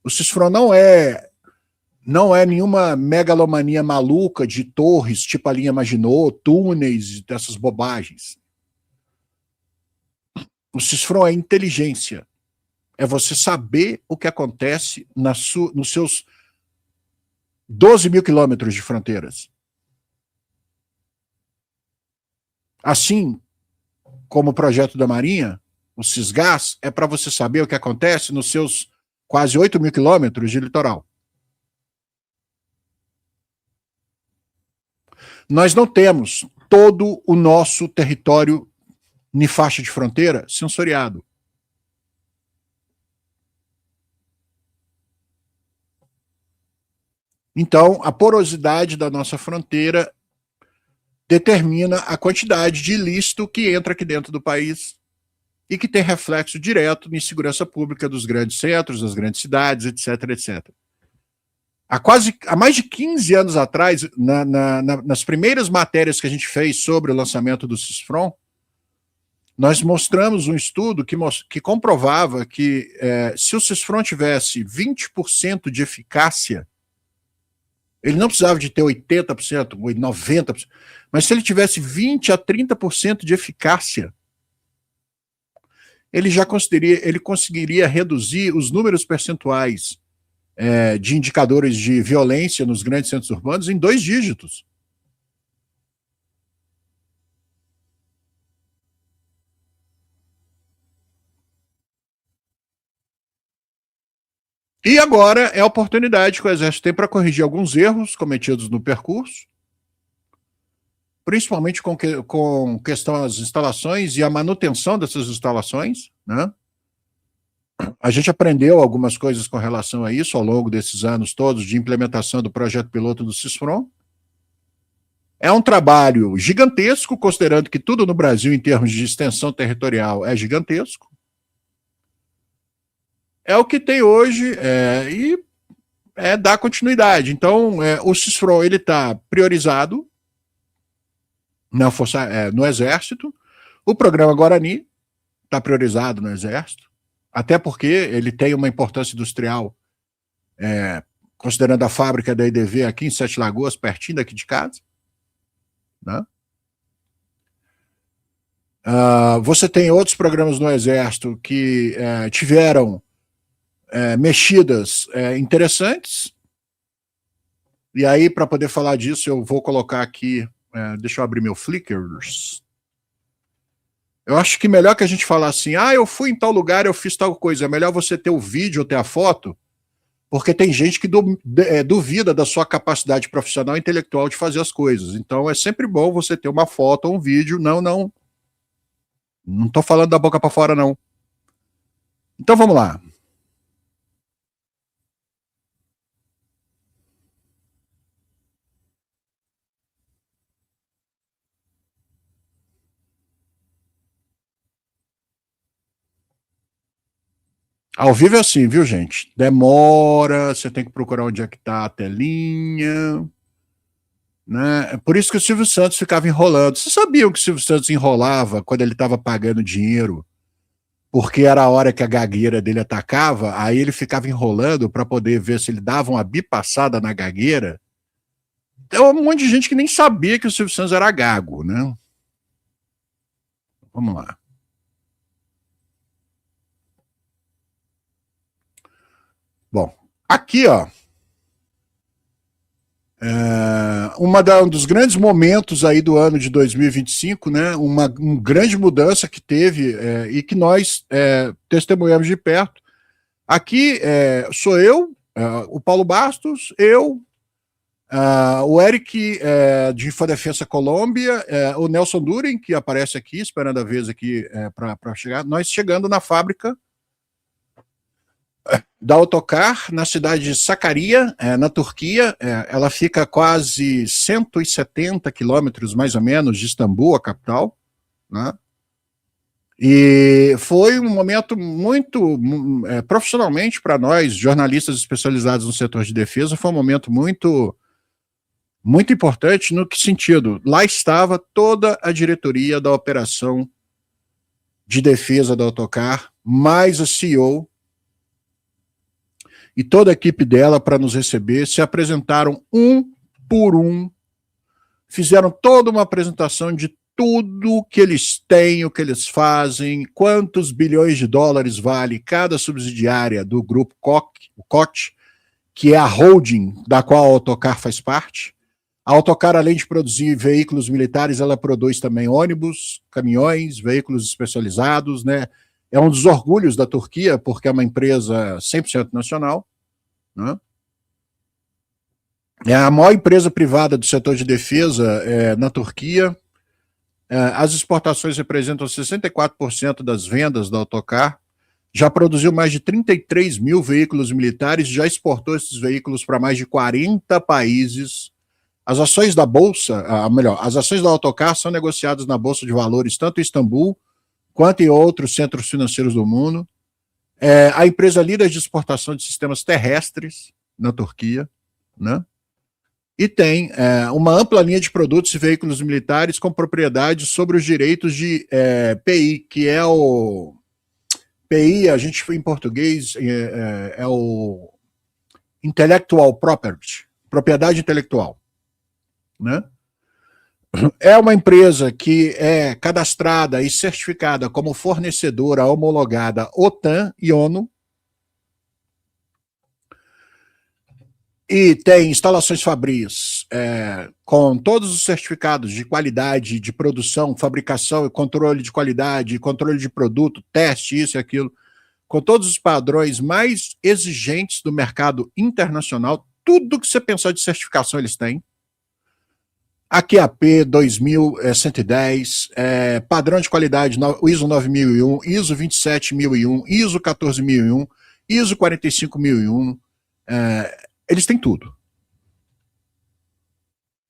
O CISFRON não é nenhuma megalomania maluca de torres, tipo a linha Maginot, túneis, dessas bobagens. O CISFRON é inteligência. É você saber o que acontece nos seus 12 mil quilômetros de fronteiras. Assim como o projeto da Marinha, o CISGAS, é para você saber o que acontece nos seus quase 8 mil quilômetros de litoral. Nós não temos todo o nosso território em faixa de fronteira sensoriado. Então, a porosidade da nossa fronteira determina a quantidade de ilícito que entra aqui dentro do país e que tem reflexo direto em segurança pública dos grandes centros, das grandes cidades, etc, etc. Há mais de 15 anos atrás, nas primeiras matérias que a gente fez sobre o lançamento do CISFRON, nós mostramos um estudo que comprovava que se o CISFRON tivesse 20% de eficácia, ele não precisava de ter 80%, 90%, mas se ele tivesse 20% a 30% de eficácia, ele conseguiria reduzir os números percentuais de indicadores de violência nos grandes centros urbanos em 2 dígitos. E agora é a oportunidade que o Exército tem para corrigir alguns erros cometidos no percurso, principalmente com questão das instalações e a manutenção dessas instalações, né? A gente aprendeu algumas coisas com relação a isso ao longo desses anos todos de implementação do projeto piloto do CISFRON. É um trabalho gigantesco, considerando que tudo no Brasil, em termos de extensão territorial, é gigantesco. É o que tem hoje, e dar continuidade. Então, o CISFRON está priorizado no Exército, o programa Guarani está priorizado no Exército, até porque ele tem uma importância industrial, considerando a fábrica da IDV aqui em Sete Lagoas, pertinho daqui de casa, né? Você tem outros programas no Exército que tiveram mexidas interessantes, e aí, para poder falar disso, eu vou colocar aqui, deixa eu abrir meu Flickr. Eu acho que melhor que a gente falar assim, eu fui em tal lugar, eu fiz tal coisa, é melhor você ter o vídeo ou ter a foto, porque tem gente que duvida da sua capacidade profissional e intelectual de fazer as coisas. Então é sempre bom você ter uma foto ou um vídeo. Não estou falando da boca para fora, não. Então vamos lá. Ao vivo é assim, viu, gente? Demora, você tem que procurar onde é que está a telinha, né? É por isso que o Silvio Santos ficava enrolando. Vocês sabiam que o Silvio Santos enrolava quando ele estava pagando dinheiro, porque era a hora que a gagueira dele atacava, aí ele ficava enrolando para poder ver se ele dava uma bipassada na gagueira. Então, um monte de gente que nem sabia que o Silvio Santos era gago, né? Vamos lá. Bom, aqui, ó, um dos grandes momentos aí do ano de 2025, né? Uma grande mudança que teve e que nós testemunhamos de perto. Aqui sou eu, o Paulo Bastos, o Eric de Infodefensa Colômbia, o Nelson Duren, que aparece aqui, esperando a vez aqui para chegar. Nós chegando na fábrica da Autocar, na cidade de Sakarya, na Turquia. Ela fica quase 170 quilômetros, mais ou menos, de Istambul, a capital, né? E foi um momento muito, profissionalmente para nós, jornalistas especializados no setor de defesa, foi um momento muito importante. No que sentido? Lá estava toda a diretoria da operação de defesa da Autocar, mais a CEO e toda a equipe dela para nos receber, se apresentaram um por um, fizeram toda uma apresentação de tudo que eles têm, o que eles fazem, quantos bilhões de dólares vale cada subsidiária do grupo COT, que é a holding da qual a Autocar faz parte. A Autocar, além de produzir veículos militares, ela produz também ônibus, caminhões, veículos especializados, né? É um dos orgulhos da Turquia, porque é uma empresa 100% nacional, né? É a maior empresa privada do setor de defesa na Turquia. As exportações representam 64% das vendas da Autocar. Já produziu mais de 33 mil veículos militares, já exportou esses veículos para mais de 40 países. As ações da Bolsa, as ações da Autocar são negociadas na Bolsa de Valores, tanto em Istambul quanto em outros centros financeiros do mundo. A empresa líder de exportação de sistemas terrestres na Turquia, né? E tem uma ampla linha de produtos e veículos militares com propriedade sobre os direitos de PI, que é o... PI, a gente em português, é o Intellectual Property, propriedade intelectual, né? É uma empresa que é cadastrada e certificada como fornecedora homologada OTAN e ONU, e tem instalações fabris com todos os certificados de qualidade, de produção, fabricação e controle de qualidade, controle de produto, teste, isso e aquilo, com todos os padrões mais exigentes do mercado internacional. Tudo que você pensar de certificação eles têm. A QAP 2110, padrão de qualidade ISO 9001, ISO 27001, ISO 14001, ISO 45001, eles têm tudo.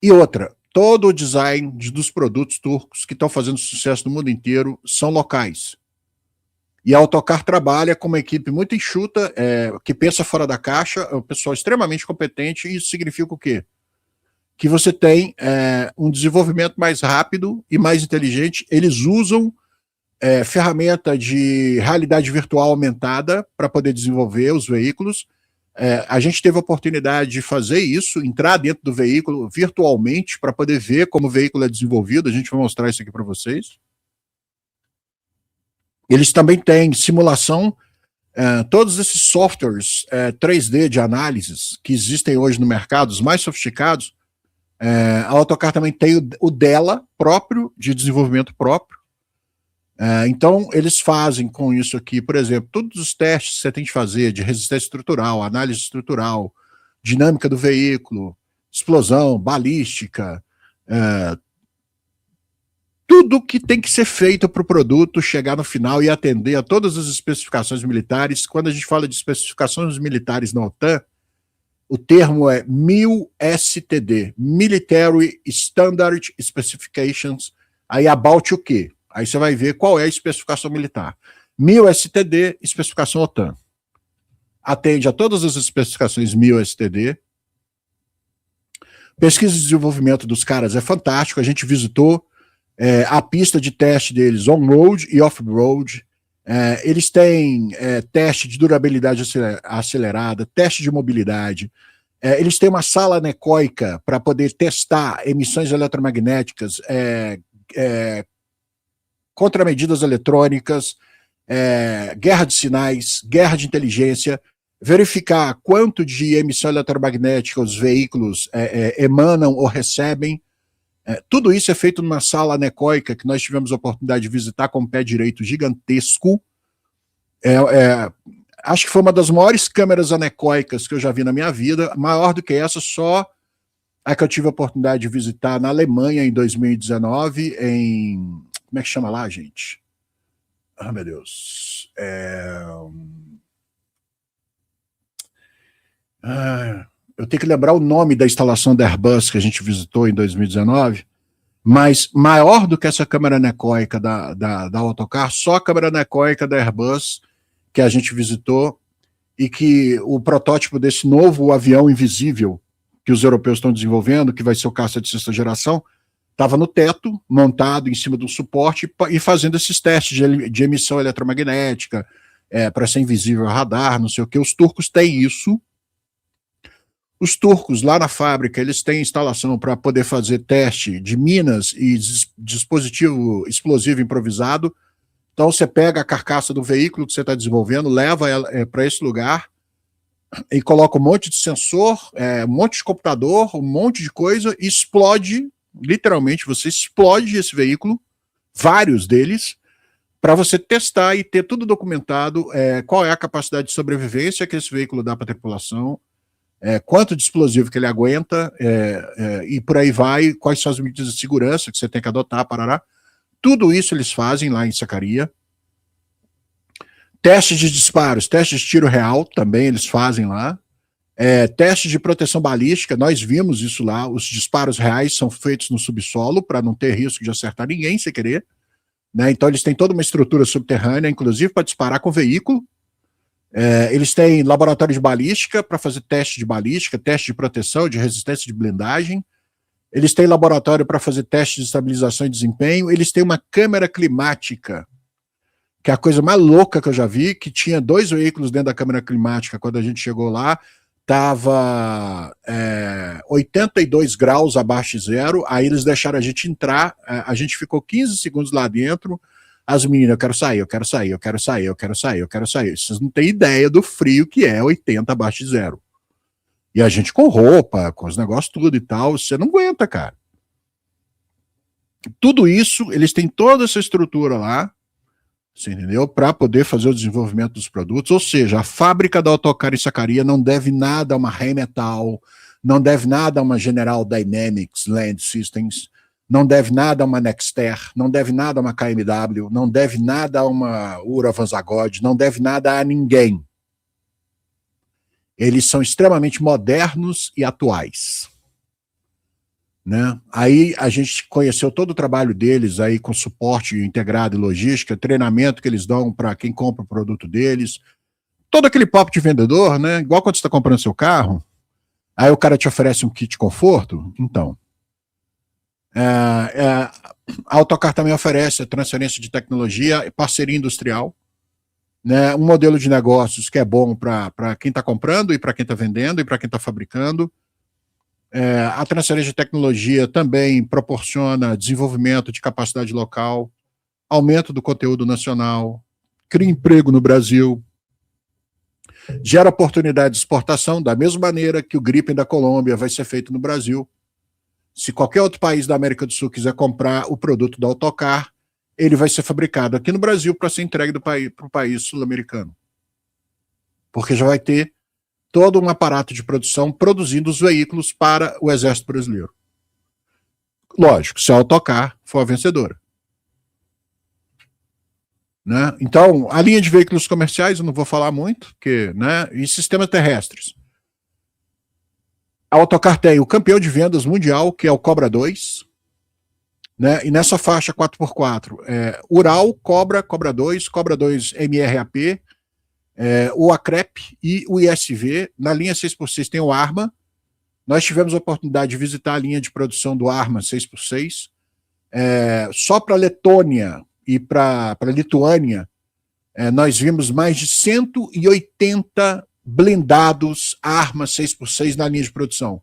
E outra, todo o design dos produtos turcos que estão fazendo sucesso no mundo inteiro são locais. E a Autocar trabalha com uma equipe muito enxuta, que pensa fora da caixa, é um pessoal extremamente competente, e isso significa o quê? Que você tem um desenvolvimento mais rápido e mais inteligente. Eles usam ferramenta de realidade virtual aumentada para poder desenvolver os veículos. A gente teve a oportunidade de fazer isso, entrar dentro do veículo virtualmente para poder ver como o veículo é desenvolvido. A gente vai mostrar isso aqui para vocês. Eles também têm simulação, todos esses softwares 3D de análises que existem hoje no mercado, os mais sofisticados. A Autocar também tem o dela próprio, de desenvolvimento próprio. Então, eles fazem com isso aqui, por exemplo, todos os testes que você tem que fazer de resistência estrutural, análise estrutural, dinâmica do veículo, explosão, balística, tudo que tem que ser feito para o produto chegar no final e atender a todas as especificações militares. Quando a gente fala de especificações militares na OTAN, o termo é MIL-STD, Military Standard Specifications, aí about o quê? Aí você vai ver qual é a especificação militar. MIL-STD, especificação OTAN. Atende a todas as especificações MIL-STD. Pesquisa e desenvolvimento dos caras é fantástico, a gente visitou a pista de teste deles on-road e off-road. Eles têm teste de durabilidade acelerada, teste de mobilidade. Eles têm uma sala anecoica para poder testar emissões eletromagnéticas, contramedidas eletrônicas, guerra de sinais, guerra de inteligência, verificar quanto de emissão eletromagnética os veículos emanam ou recebem. Tudo isso é feito numa sala anecoica que nós tivemos a oportunidade de visitar com um pé direito gigantesco. Acho que foi uma das maiores câmeras anecoicas que eu já vi na minha vida. Maior do que essa, só a que eu tive a oportunidade de visitar na Alemanha em 2019, em... Como é que chama lá, gente? Ah, meu Deus. Eu tenho que lembrar o nome da instalação da Airbus que a gente visitou em 2019, mas maior do que essa câmera anecoica da Autocar, só a câmera anecoica da Airbus que a gente visitou, e que o protótipo desse novo avião invisível que os europeus estão desenvolvendo, que vai ser o caça de sexta geração, estava no teto, montado em cima de um suporte e fazendo esses testes de emissão eletromagnética, para ser invisível a radar, não sei o que. Os turcos têm isso. Os turcos, lá na fábrica, eles têm instalação para poder fazer teste de minas e dispositivo explosivo improvisado. Então, você pega a carcaça do veículo que você está desenvolvendo, leva ela para esse lugar e coloca um monte de sensor, um monte de computador, um monte de coisa, e explode, literalmente, você explode esse veículo, vários deles, para você testar e ter tudo documentado, qual é a capacidade de sobrevivência que esse veículo dá para a tripulação, quanto de explosivo que ele aguenta, e por aí vai, quais são as medidas de segurança que você tem que adotar, parará. Tudo isso eles fazem lá em Sacaria. Testes de disparos, testes de tiro real também eles fazem lá. Testes de proteção balística, nós vimos isso lá. Os disparos reais são feitos no subsolo para não ter risco de acertar ninguém sem querer. Né? Então eles têm toda uma estrutura subterrânea, inclusive para disparar com veículo. Eles têm laboratório de balística para fazer teste de balística, teste de proteção, de resistência de blindagem. Eles têm laboratório para fazer teste de estabilização e desempenho. Eles têm uma câmera climática, que é a coisa mais louca que eu já vi, que tinha 2 veículos dentro da câmera climática. Quando a gente chegou lá, estava 82 graus abaixo de zero. Aí eles deixaram a gente entrar, a gente ficou 15 segundos lá dentro. As meninas, eu quero sair, eu quero sair, eu quero sair, eu quero sair, eu quero sair. Vocês não têm ideia do frio que é 80 abaixo de zero. E a gente com roupa, com os negócios tudo e tal, você não aguenta, cara. Tudo isso, eles têm toda essa estrutura lá, você entendeu? Para poder fazer o desenvolvimento dos produtos. Ou seja, a fábrica da Autocar em Sacaria não deve nada a uma Rheinmetall, não deve nada a uma General Dynamics Land Systems, não deve nada a uma Nexter, não deve nada a uma KMW, não deve nada a uma Ura Vanzagod, não deve nada a ninguém. Eles são extremamente modernos e atuais. né? Aí a gente conheceu todo o trabalho deles aí com suporte integrado e logística, treinamento que eles dão para quem compra o produto deles, todo aquele papo de vendedor, né? Igual quando você está comprando seu carro, aí o cara te oferece um kit conforto, então. A Autocar também oferece a transferência de tecnologia, parceria industrial, né? Um modelo de negócios que é bom para quem está comprando e para quem está vendendo e para quem está fabricando. A transferência de tecnologia também proporciona desenvolvimento de capacidade local, aumento do conteúdo nacional, cria emprego no Brasil, gera oportunidade de exportação, da mesma maneira que o Gripen da Colômbia vai ser feito no Brasil. Se qualquer outro país da América do Sul quiser comprar o produto da Autocar, ele vai ser fabricado aqui no Brasil para ser entregue para o país sul-americano. Porque já vai ter todo um aparato de produção produzindo os veículos para o Exército Brasileiro. Lógico, se a Autocar for a vencedora. Né? Então, a linha de veículos comerciais, eu não vou falar muito, porque, né, e sistemas terrestres. A Autocar tem o campeão de vendas mundial, que é o Cobra 2, né, e nessa faixa 4x4, Ural, Cobra 2, Cobra 2 MRAP, o Acrep e o ISV. Na linha 6x6 tem o Arma. Nós tivemos a oportunidade de visitar a linha de produção do Arma 6x6. Só para a Letônia e para a Lituânia, nós vimos mais de 180 blindados Arma 6x6 na linha de produção,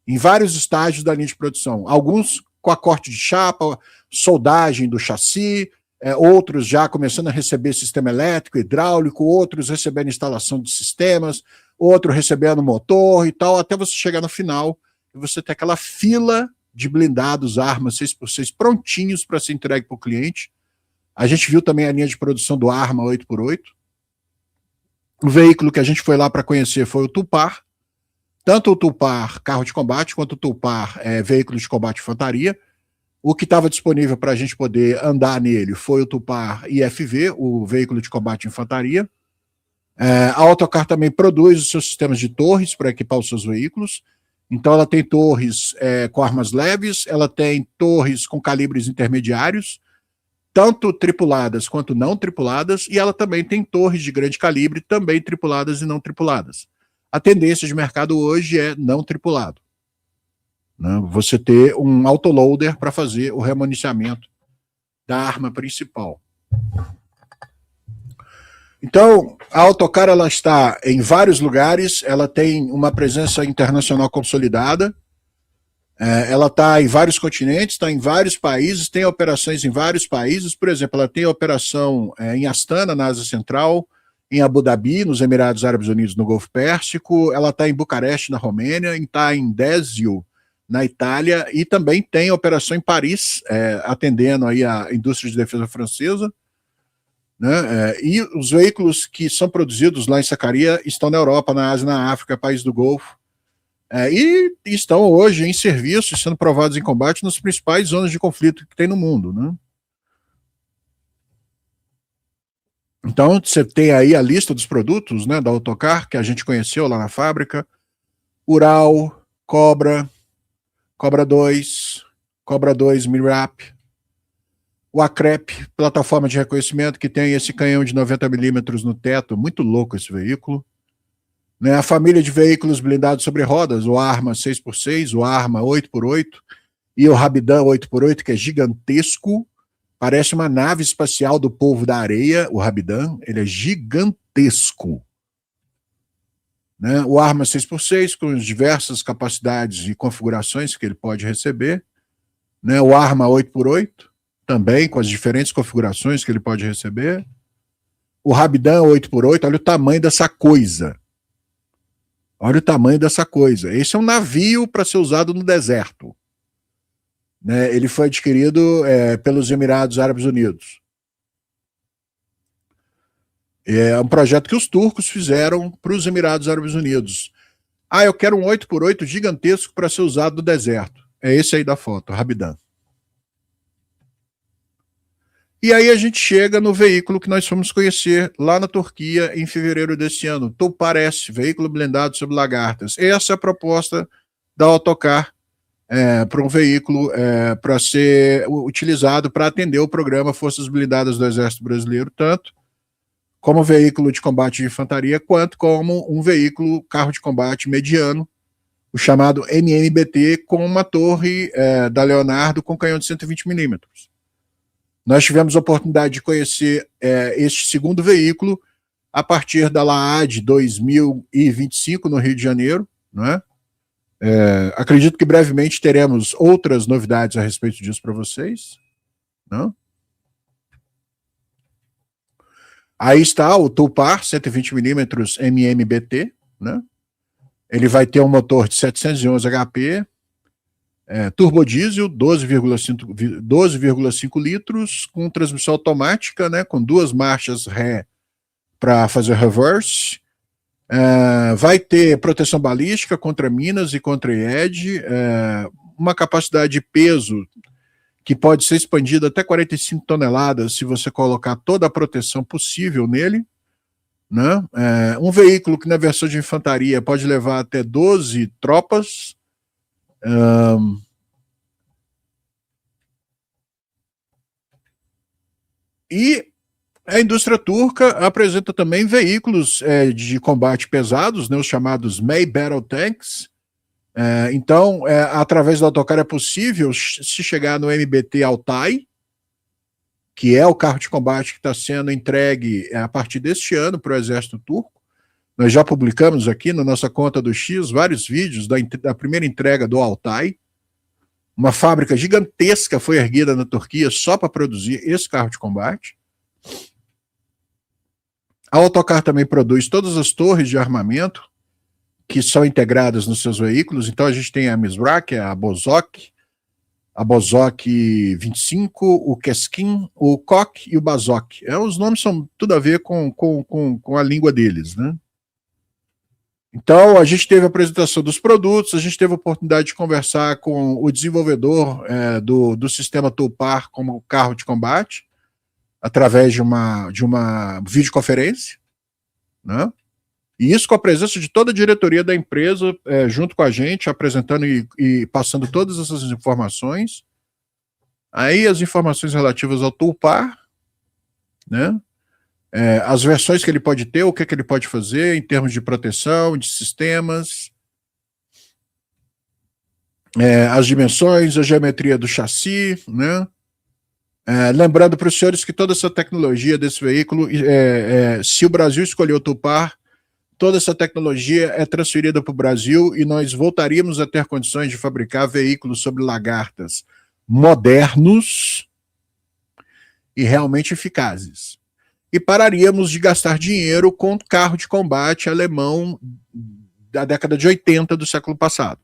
em vários estágios da linha de produção. Alguns com a corte de chapa, soldagem do chassi, outros já começando a receber sistema elétrico, hidráulico, outros recebendo instalação de sistemas, outro recebendo motor e tal, até você chegar no final e você ter aquela fila de blindados Arma 6x6 prontinhos para ser entregue para o cliente. A gente viu também a linha de produção do Arma 8x8. O veículo que a gente foi lá para conhecer foi o Tupar, tanto o Tupar carro de combate quanto o Tupar veículo de combate infantaria. O que estava disponível para a gente poder andar nele foi o Tupar IFV, o veículo de combate infantaria. A Autocar também produz os seus sistemas de torres para equipar os seus veículos. Então ela tem torres com armas leves, ela tem torres com calibres intermediários, tanto tripuladas quanto não tripuladas, e ela também tem torres de grande calibre, também tripuladas e não tripuladas. A tendência de mercado hoje é não tripulado, né? Você ter um autoloader para fazer o remuniciamento da arma principal. Então, a Autocar ela está em vários lugares, ela tem uma presença internacional consolidada, ela está em vários continentes, está em vários países, tem operações em vários países. Por exemplo, ela tem operação em Astana, na Ásia Central, em Abu Dhabi, nos Emirados Árabes Unidos, no Golfo Pérsico, ela está em Bucareste, na Romênia, está em Desio, na Itália, e também tem operação em Paris, atendendo aí a indústria de defesa francesa, né? E os veículos que são produzidos lá em Sacaria estão na Europa, na Ásia, na África, países do Golfo, e estão hoje em serviço, sendo provados em combate nas principais zonas de conflito que tem no mundo, né? Então, você tem aí a lista dos produtos, né, da Autocar, que a gente conheceu lá na fábrica: Ural, Cobra 2, Cobra 2 MIRAP, o Acrep, plataforma de reconhecimento, que tem esse canhão de 90mm no teto, muito louco esse veículo. Né, a família de veículos blindados sobre rodas, o Arma 6x6, o Arma 8x8 e o Rabidan 8x8, que é gigantesco, parece uma nave espacial do povo da areia. O Rabidan, ele é gigantesco. Né, o Arma 6x6, com as diversas capacidades e configurações que ele pode receber. Né, o Arma 8x8, também com as diferentes configurações que ele pode receber. O Rabidan 8x8, olha o tamanho dessa coisa. Olha o tamanho dessa coisa. Esse é um navio para ser usado no deserto. Né? Ele foi adquirido pelos Emirados Árabes Unidos. É um projeto que os turcos fizeram para os Emirados Árabes Unidos. Eu quero um 8x8 gigantesco para ser usado no deserto. É esse aí da foto, Rabidan. E aí a gente chega no veículo que nós fomos conhecer lá na Turquia em fevereiro desse ano, Tupar S, veículo blindado sobre lagartas. Essa é a proposta da Autocar para um veículo para ser utilizado para atender o programa Forças Blindadas do Exército Brasileiro, tanto como veículo de combate de infantaria, quanto como um veículo, carro de combate mediano, o chamado MMBT, com uma torre da Leonardo com canhão de 120mm. Nós tivemos a oportunidade de conhecer este segundo veículo a partir da LAAD 2025, no Rio de Janeiro, não é? Acredito que brevemente teremos outras novidades a respeito disso para vocês. Não? Aí está o Tulpar 120mm MMBT, né? Ele vai ter um motor de 711 HP, turbodiesel, 12,5 litros, com transmissão automática, né, com 2 marchas ré para fazer reverse. Vai ter proteção balística contra minas e contra IED, uma capacidade de peso que pode ser expandida até 45 toneladas se você colocar toda a proteção possível nele, né? Um veículo que na versão de infantaria pode levar até 12 tropas. E a indústria turca apresenta também veículos de combate pesados, né, os chamados May Battle Tanks. Então, através do autocarro é possível se chegar no MBT Altay, que é o carro de combate que está sendo entregue a partir deste ano para o exército turco. Nós já publicamos aqui na nossa conta do X vários vídeos da primeira entrega do Altay. Uma fábrica gigantesca foi erguida na Turquia só para produzir esse carro de combate. A Autocar também produz todas as torres de armamento que são integradas nos seus veículos. Então a gente tem a Mizrak, a Bozok 25, o Keskin, o Kok e o Bazok. Os nomes são tudo a ver com a língua deles, né? Então a gente teve a apresentação dos produtos, a gente teve a oportunidade de conversar com o desenvolvedor do sistema Tulpar como carro de combate, através de uma videoconferência, né? E isso com a presença de toda a diretoria da empresa, junto com a gente, apresentando e passando todas essas informações. Aí as informações relativas ao Tulpar, né? As versões que ele pode ter, o que ele pode fazer em termos de proteção, de sistemas, as dimensões, a geometria do chassi, né? Lembrando para os senhores que toda essa tecnologia desse veículo, se o Brasil escolher o Tulpar, toda essa tecnologia é transferida para o Brasil e nós voltaríamos a ter condições de fabricar veículos sobre lagartas modernos e realmente eficazes. E pararíamos de gastar dinheiro com carro de combate alemão da década de 80 do século passado.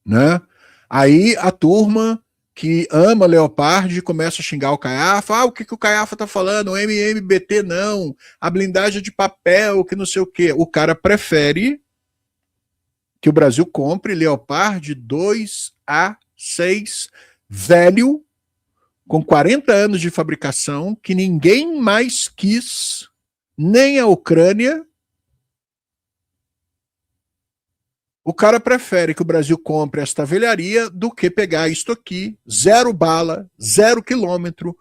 Né? Aí a turma que ama Leopard começa a xingar o Caiafa. O que o Caiafa tá falando? O MMBT não, a blindagem é de papel, que não sei o quê. O cara prefere que o Brasil compre Leopard 2A6 velho, com 40 anos de fabricação, que ninguém mais quis, nem a Ucrânia. O cara prefere que o Brasil compre esta velharia do que pegar isto aqui, 0 bala, 0 quilômetro,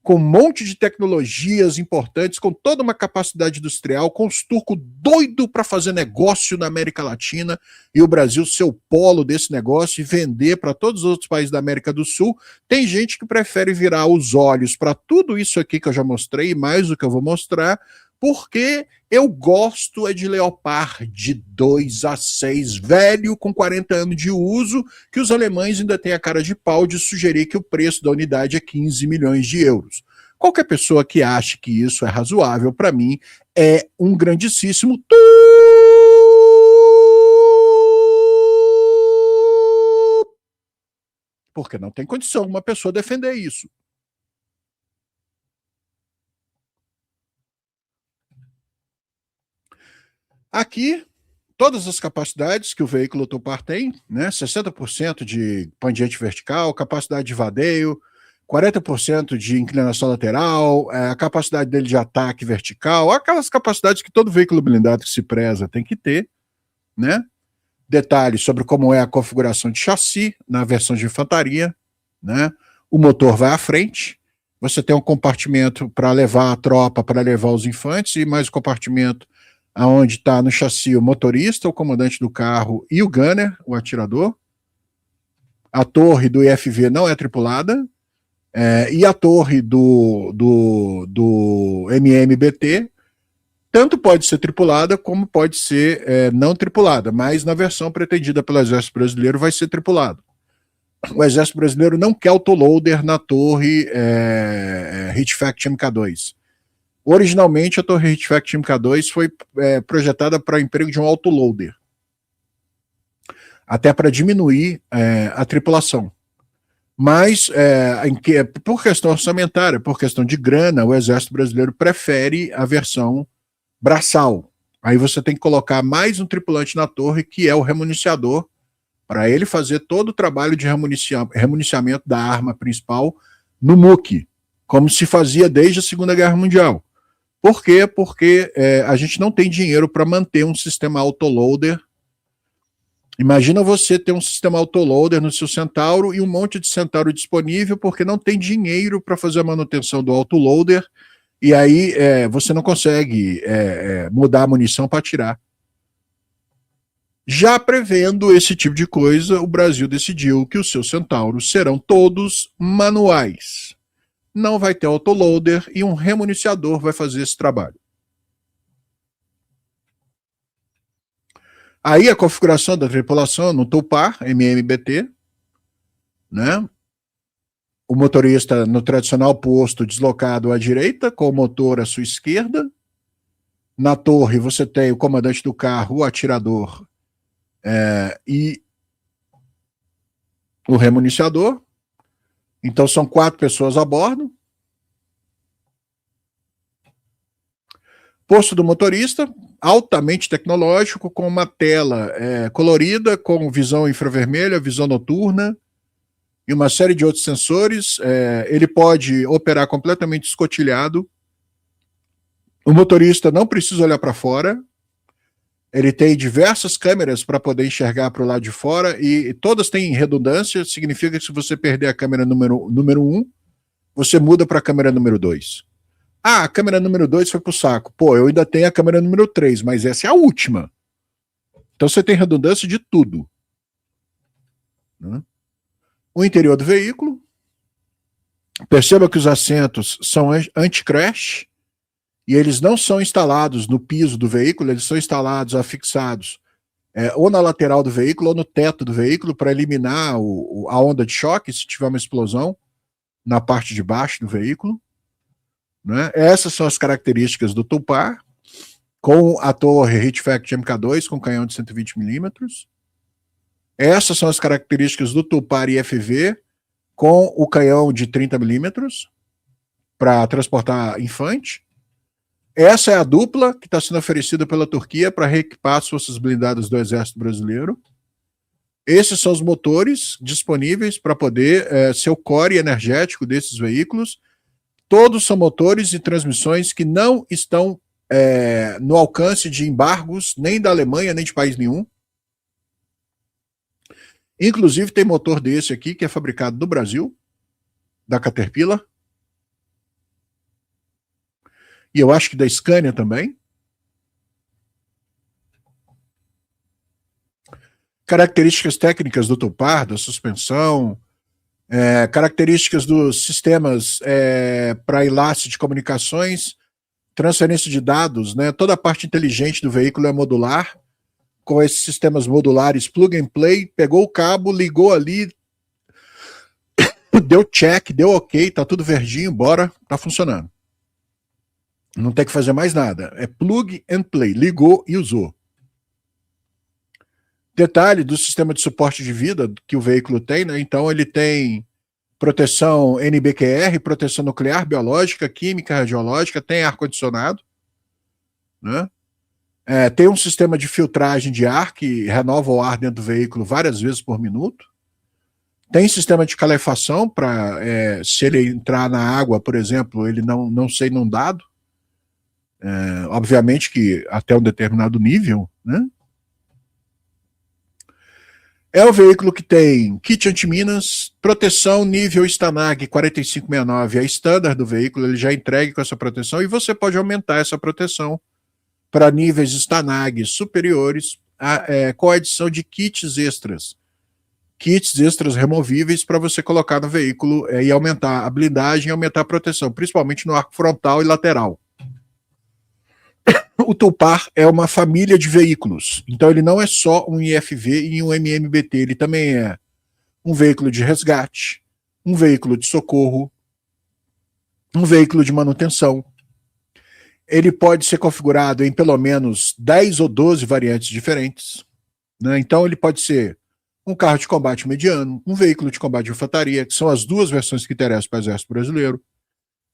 com um monte de tecnologias importantes, com toda uma capacidade industrial, com os turcos doidos para fazer negócio na América Latina, e o Brasil ser o polo desse negócio e vender para todos os outros países da América do Sul. Tem gente que prefere virar os olhos para tudo isso aqui que eu já mostrei, e mais o que eu vou mostrar, porque eu gosto de Leopard de 2A6 velho, com 40 anos de uso, que os alemães ainda têm a cara de pau de sugerir que o preço da unidade é 15 milhões de euros. Qualquer pessoa que ache que isso é razoável, para mim, é um grandíssimo porque não tem condição uma pessoa defender isso. Aqui, todas as capacidades que o veículo Tulpar tem, né? 60% de pendiente vertical, capacidade de vadeio, 40% de inclinação lateral, a capacidade dele de ataque vertical, aquelas capacidades que todo veículo blindado que se preza tem que ter, né? detalhes sobre como é a configuração de chassi na versão de infantaria, né? O motor vai à frente, você tem um compartimento para levar a tropa, para levar os infantes, e mais um compartimento onde está no chassi o motorista, o comandante do carro e o gunner, o atirador. A torre do IFV não é tripulada, e a torre do MMBT tanto pode ser tripulada como pode ser não tripulada, mas na versão pretendida pelo Exército Brasileiro vai ser tripulado. O Exército Brasileiro não quer autoloader na torre Hitfact MK2. Originalmente, a torre Hitfact MK2 foi projetada para emprego de um autoloader, até para diminuir a tripulação. Mas, por questão orçamentária, por questão de grana, o Exército Brasileiro prefere a versão braçal. Aí você tem que colocar mais um tripulante na torre, que é o remuniciador, para ele fazer todo o trabalho de remuniciamento da arma principal no MUC, como se fazia desde a Segunda Guerra Mundial. Por quê? Porque a gente não tem dinheiro para manter um sistema autoloader. Imagina você ter um sistema autoloader no seu Centauro e um monte de Centauro disponível, porque não tem dinheiro para fazer a manutenção do autoloader, e aí você não consegue mudar a munição para atirar. Já prevendo esse tipo de coisa, o Brasil decidiu que os seus Centauros serão todos manuais. Não vai ter autoloader e um remuniciador vai fazer esse trabalho. Aí a configuração da tripulação no Tupar, MMBT, né? O motorista no tradicional posto deslocado à direita, com o motor à sua esquerda. Na torre você tem o comandante do carro, o atirador e o remuniciador. Então são 4 pessoas a bordo. Posto do motorista, altamente tecnológico, com uma tela colorida, com visão infravermelha, visão noturna e uma série de outros sensores. Ele pode operar completamente escotilhado. O motorista não precisa olhar para fora. Ele tem diversas câmeras para poder enxergar para o lado de fora, e todas têm redundância. Significa que se você perder a câmera número 1, você muda para a câmera número 2. Ah, a câmera número 2 foi pro saco. Pô, eu ainda tenho a câmera número 3, mas essa é a última. Então você tem redundância de tudo. Né? O interior do veículo. Perceba que os assentos são anti-crash, e eles não são instalados no piso do veículo, eles são instalados, afixados, ou na lateral do veículo, ou no teto do veículo, para eliminar a onda de choque, se tiver uma explosão na parte de baixo do veículo. Né? Essas são as características do Tupar, com a torre Hitfact MK2, com canhão de 120mm. Essas são as características do Tupar IFV, com o canhão de 30mm, para transportar infante. Essa é a dupla que está sendo oferecida pela Turquia para reequipar as forças blindadas do Exército Brasileiro. Esses são os motores disponíveis para poder ser o core energético desses veículos. Todos são motores e transmissões que não estão no alcance de embargos nem da Alemanha, nem de país nenhum. Inclusive tem motor desse aqui que é fabricado no Brasil, da Caterpillar. E eu acho que da Scania também. Características técnicas do Tupar, da suspensão, características dos sistemas para enlace de comunicações, transferência de dados, né? Toda a parte inteligente do veículo é modular, com esses sistemas modulares plug and play, pegou o cabo, ligou ali, deu check, deu ok, tá tudo verdinho, bora, tá funcionando. Não tem que fazer mais nada. É plug and play. Ligou e usou. Detalhe do sistema de suporte de vida que o veículo tem, né? Então ele tem proteção NBQR, proteção nuclear, biológica, química, radiológica, tem ar-condicionado, né? Tem um sistema de filtragem de ar que renova o ar dentro do veículo várias vezes por minuto. Tem sistema de calefação para, se ele entrar na água, por exemplo, ele não ser inundado. Obviamente que até um determinado nível, né? É o veículo que tem kit antiminas, proteção nível Stanag 4569, é standard do veículo, ele já entregue com essa proteção e você pode aumentar essa proteção para níveis Stanag superiores com a adição de kits extras removíveis para você colocar no veículo e aumentar a blindagem e aumentar a proteção, principalmente no arco frontal e lateral. O Tulpar é uma família de veículos, então ele não é só um IFV e um MMBT, ele também é um veículo de resgate, um veículo de socorro, um veículo de manutenção. Ele pode ser configurado em pelo menos 10 ou 12 variantes diferentes, né? Então ele pode ser um carro de combate mediano, um veículo de combate de infantaria, que são as duas versões que interessam para o Exército Brasileiro.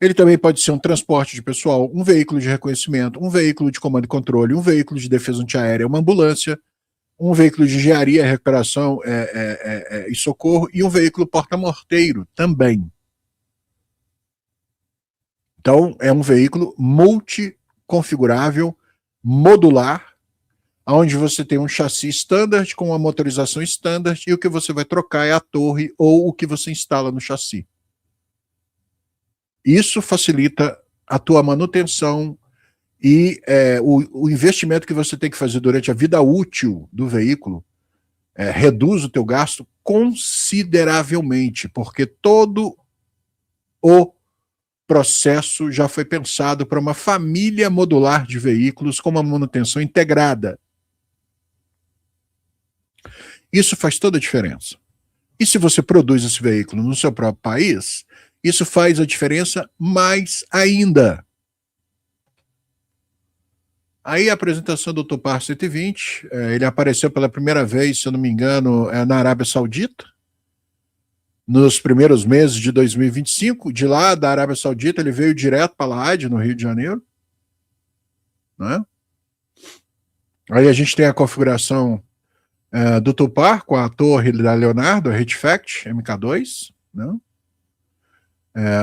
Ele também pode ser um transporte de pessoal, um veículo de reconhecimento, um veículo de comando e controle, um veículo de defesa antiaérea, uma ambulância, um veículo de engenharia, recuperação e socorro e um veículo porta-morteiro também. Então, é um veículo multiconfigurável, modular, onde você tem um chassi standard com uma motorização standard e o que você vai trocar é a torre ou o que você instala no chassi. Isso facilita a tua manutenção e o investimento que você tem que fazer durante a vida útil do veículo reduz o teu gasto consideravelmente, porque todo o processo já foi pensado para uma família modular de veículos com uma manutenção integrada. Isso faz toda a diferença. E se você produz esse veículo no seu próprio país, isso faz a diferença mais ainda. Aí a apresentação do Tulpar 120, ele apareceu pela primeira vez, se eu não me engano, na Arábia Saudita, nos primeiros meses de 2025. De lá, da Arábia Saudita, ele veio direto para a Laje, no Rio de Janeiro. Né? Aí a gente tem a configuração do Tulpar com a torre da Leonardo, a Hitfact MK2, né?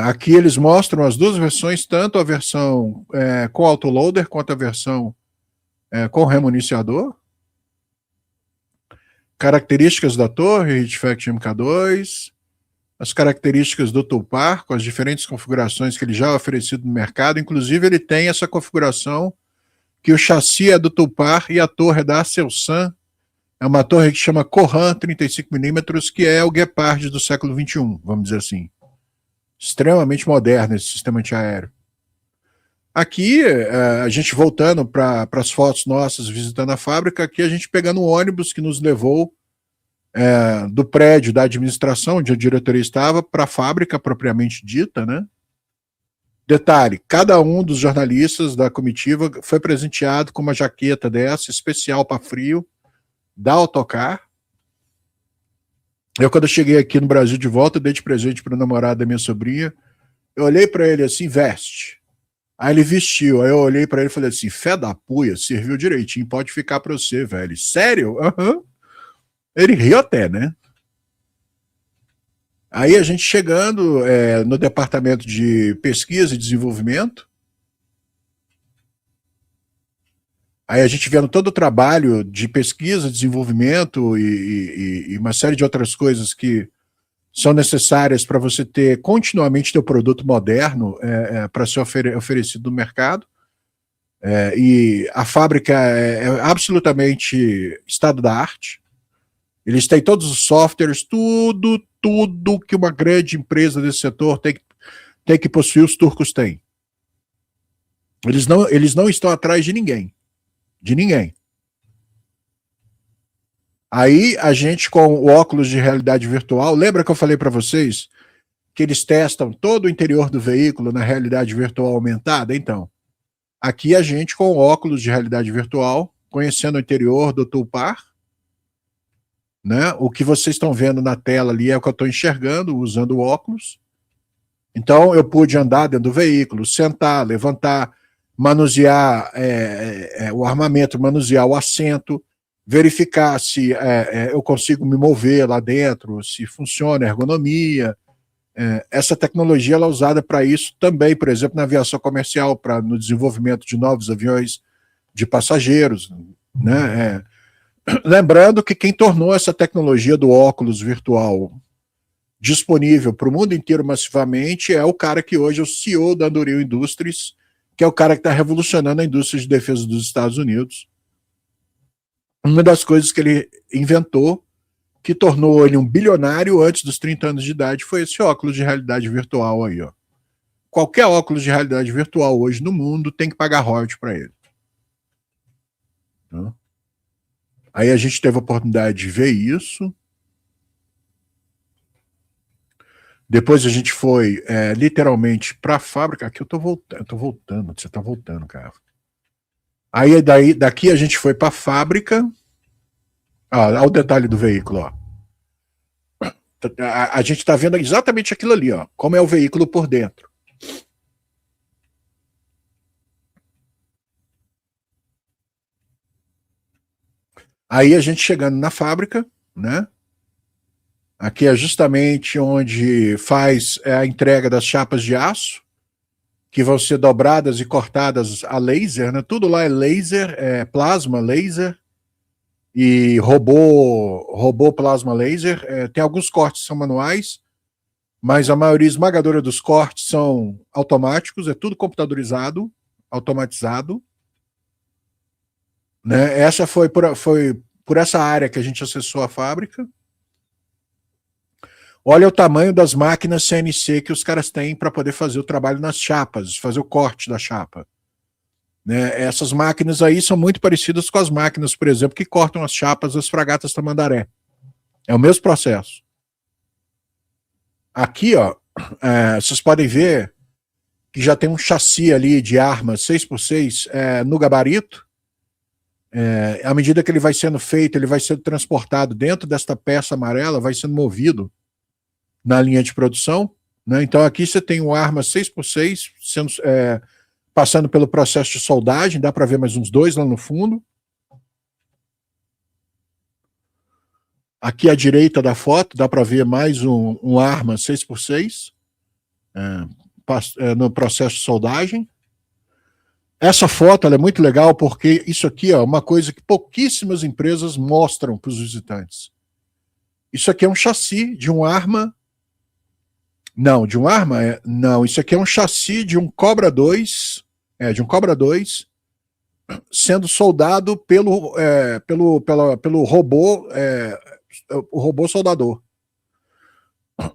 Aqui eles mostram as duas versões, tanto a versão com autoloader quanto a versão com remuniciador. Características da torre, Hitfact MK2, as características do Tulpar, com as diferentes configurações que ele já é oferecido no mercado. Inclusive ele tem essa configuração que o chassi é do Tulpar e a torre é da Aselsan. É uma torre que chama Coran 35mm, que é o Guepard do século XXI, vamos dizer assim. Extremamente moderno esse sistema antiaéreo. Aqui, a gente voltando para as fotos nossas, visitando a fábrica, aqui a gente pegando um ônibus que nos levou do prédio da administração, onde a diretoria estava, para a fábrica propriamente dita, né? Detalhe, cada um dos jornalistas da comitiva foi presenteado com uma jaqueta dessa, especial para frio, da Autocar. Eu, quando eu cheguei aqui no Brasil de volta, dei de presente para o namorado da minha sobrinha. Eu olhei para ele assim, veste. Aí ele vestiu. Aí eu olhei para ele e falei assim, fé da puia, serviu direitinho, pode ficar para você, velho. Sério? Aham. Ele riu até, né? Aí a gente chegando no departamento de pesquisa e desenvolvimento, aí a gente vendo todo o trabalho de pesquisa, desenvolvimento e uma série de outras coisas que são necessárias para você ter continuamente teu produto moderno para ser oferecido no mercado. E a fábrica é absolutamente estado da arte. Eles têm todos os softwares, tudo que uma grande empresa desse setor tem que possuir, os turcos têm. Eles não estão atrás de ninguém. De ninguém. Aí a gente com o óculos de realidade virtual, lembra que eu falei para vocês que eles testam todo o interior do veículo na realidade virtual aumentada? Então, aqui a gente com o óculos de realidade virtual, conhecendo o interior do Tulpar, né? O que vocês estão vendo na tela ali é o que eu estou enxergando usando o óculos. Então eu pude andar dentro do veículo, sentar, levantar, manusear o armamento, manusear o assento, verificar se eu consigo me mover lá dentro, se funciona a ergonomia. Essa tecnologia ela é usada para isso também, por exemplo, na aviação comercial, no desenvolvimento de novos aviões de passageiros, né? Lembrando que quem tornou essa tecnologia do óculos virtual disponível para o mundo inteiro massivamente é o cara que hoje é o CEO da Anduril Industries, que é o cara que está revolucionando a indústria de defesa dos Estados Unidos. Uma das coisas que ele inventou, que tornou ele um bilionário antes dos 30 anos de idade, foi esse óculos de realidade virtual aí, ó. Qualquer óculos de realidade virtual hoje no mundo tem que pagar royalties para ele. Aí a gente teve a oportunidade de ver isso. Depois a gente foi literalmente para a fábrica. Aqui eu tô voltando, você tá voltando, cara. Aí daqui a gente foi para a fábrica. Olha o detalhe do veículo, ó. A gente está vendo exatamente aquilo ali, ó, como é o veículo por dentro. Aí a gente chegando na fábrica, né? Aqui é justamente onde faz a entrega das chapas de aço, que vão ser dobradas e cortadas a laser, né? Tudo lá é laser, plasma laser e robô plasma laser. Tem alguns cortes que são manuais, mas a maioria esmagadora dos cortes são automáticos, é tudo computadorizado, automatizado. Né? Essa foi por essa área que a gente acessou a fábrica. Olha o tamanho das máquinas CNC que os caras têm para poder fazer o trabalho nas chapas, fazer o corte da chapa. Né? Essas máquinas aí são muito parecidas com as máquinas, por exemplo, que cortam as chapas das fragatas Tamandaré. É o mesmo processo. Aqui, ó, vocês podem ver que já tem um chassi ali de arma 6x6 no gabarito. À medida que ele vai sendo feito, ele vai sendo transportado dentro desta peça amarela, vai sendo movido na linha de produção. Né? Então aqui você tem um arma 6x6 sendo, passando pelo processo de soldagem, dá para ver mais uns dois lá no fundo. Aqui à direita da foto, dá para ver mais um arma 6x6 no processo de soldagem. Essa foto ela é muito legal porque isso aqui é uma coisa que pouquíssimas empresas mostram para os visitantes. Isso aqui é um chassi de um arma. Não, de um arma? Não, isso aqui é um chassi de um Cobra 2, de um Cobra 2, sendo soldado pelo robô, o robô soldador.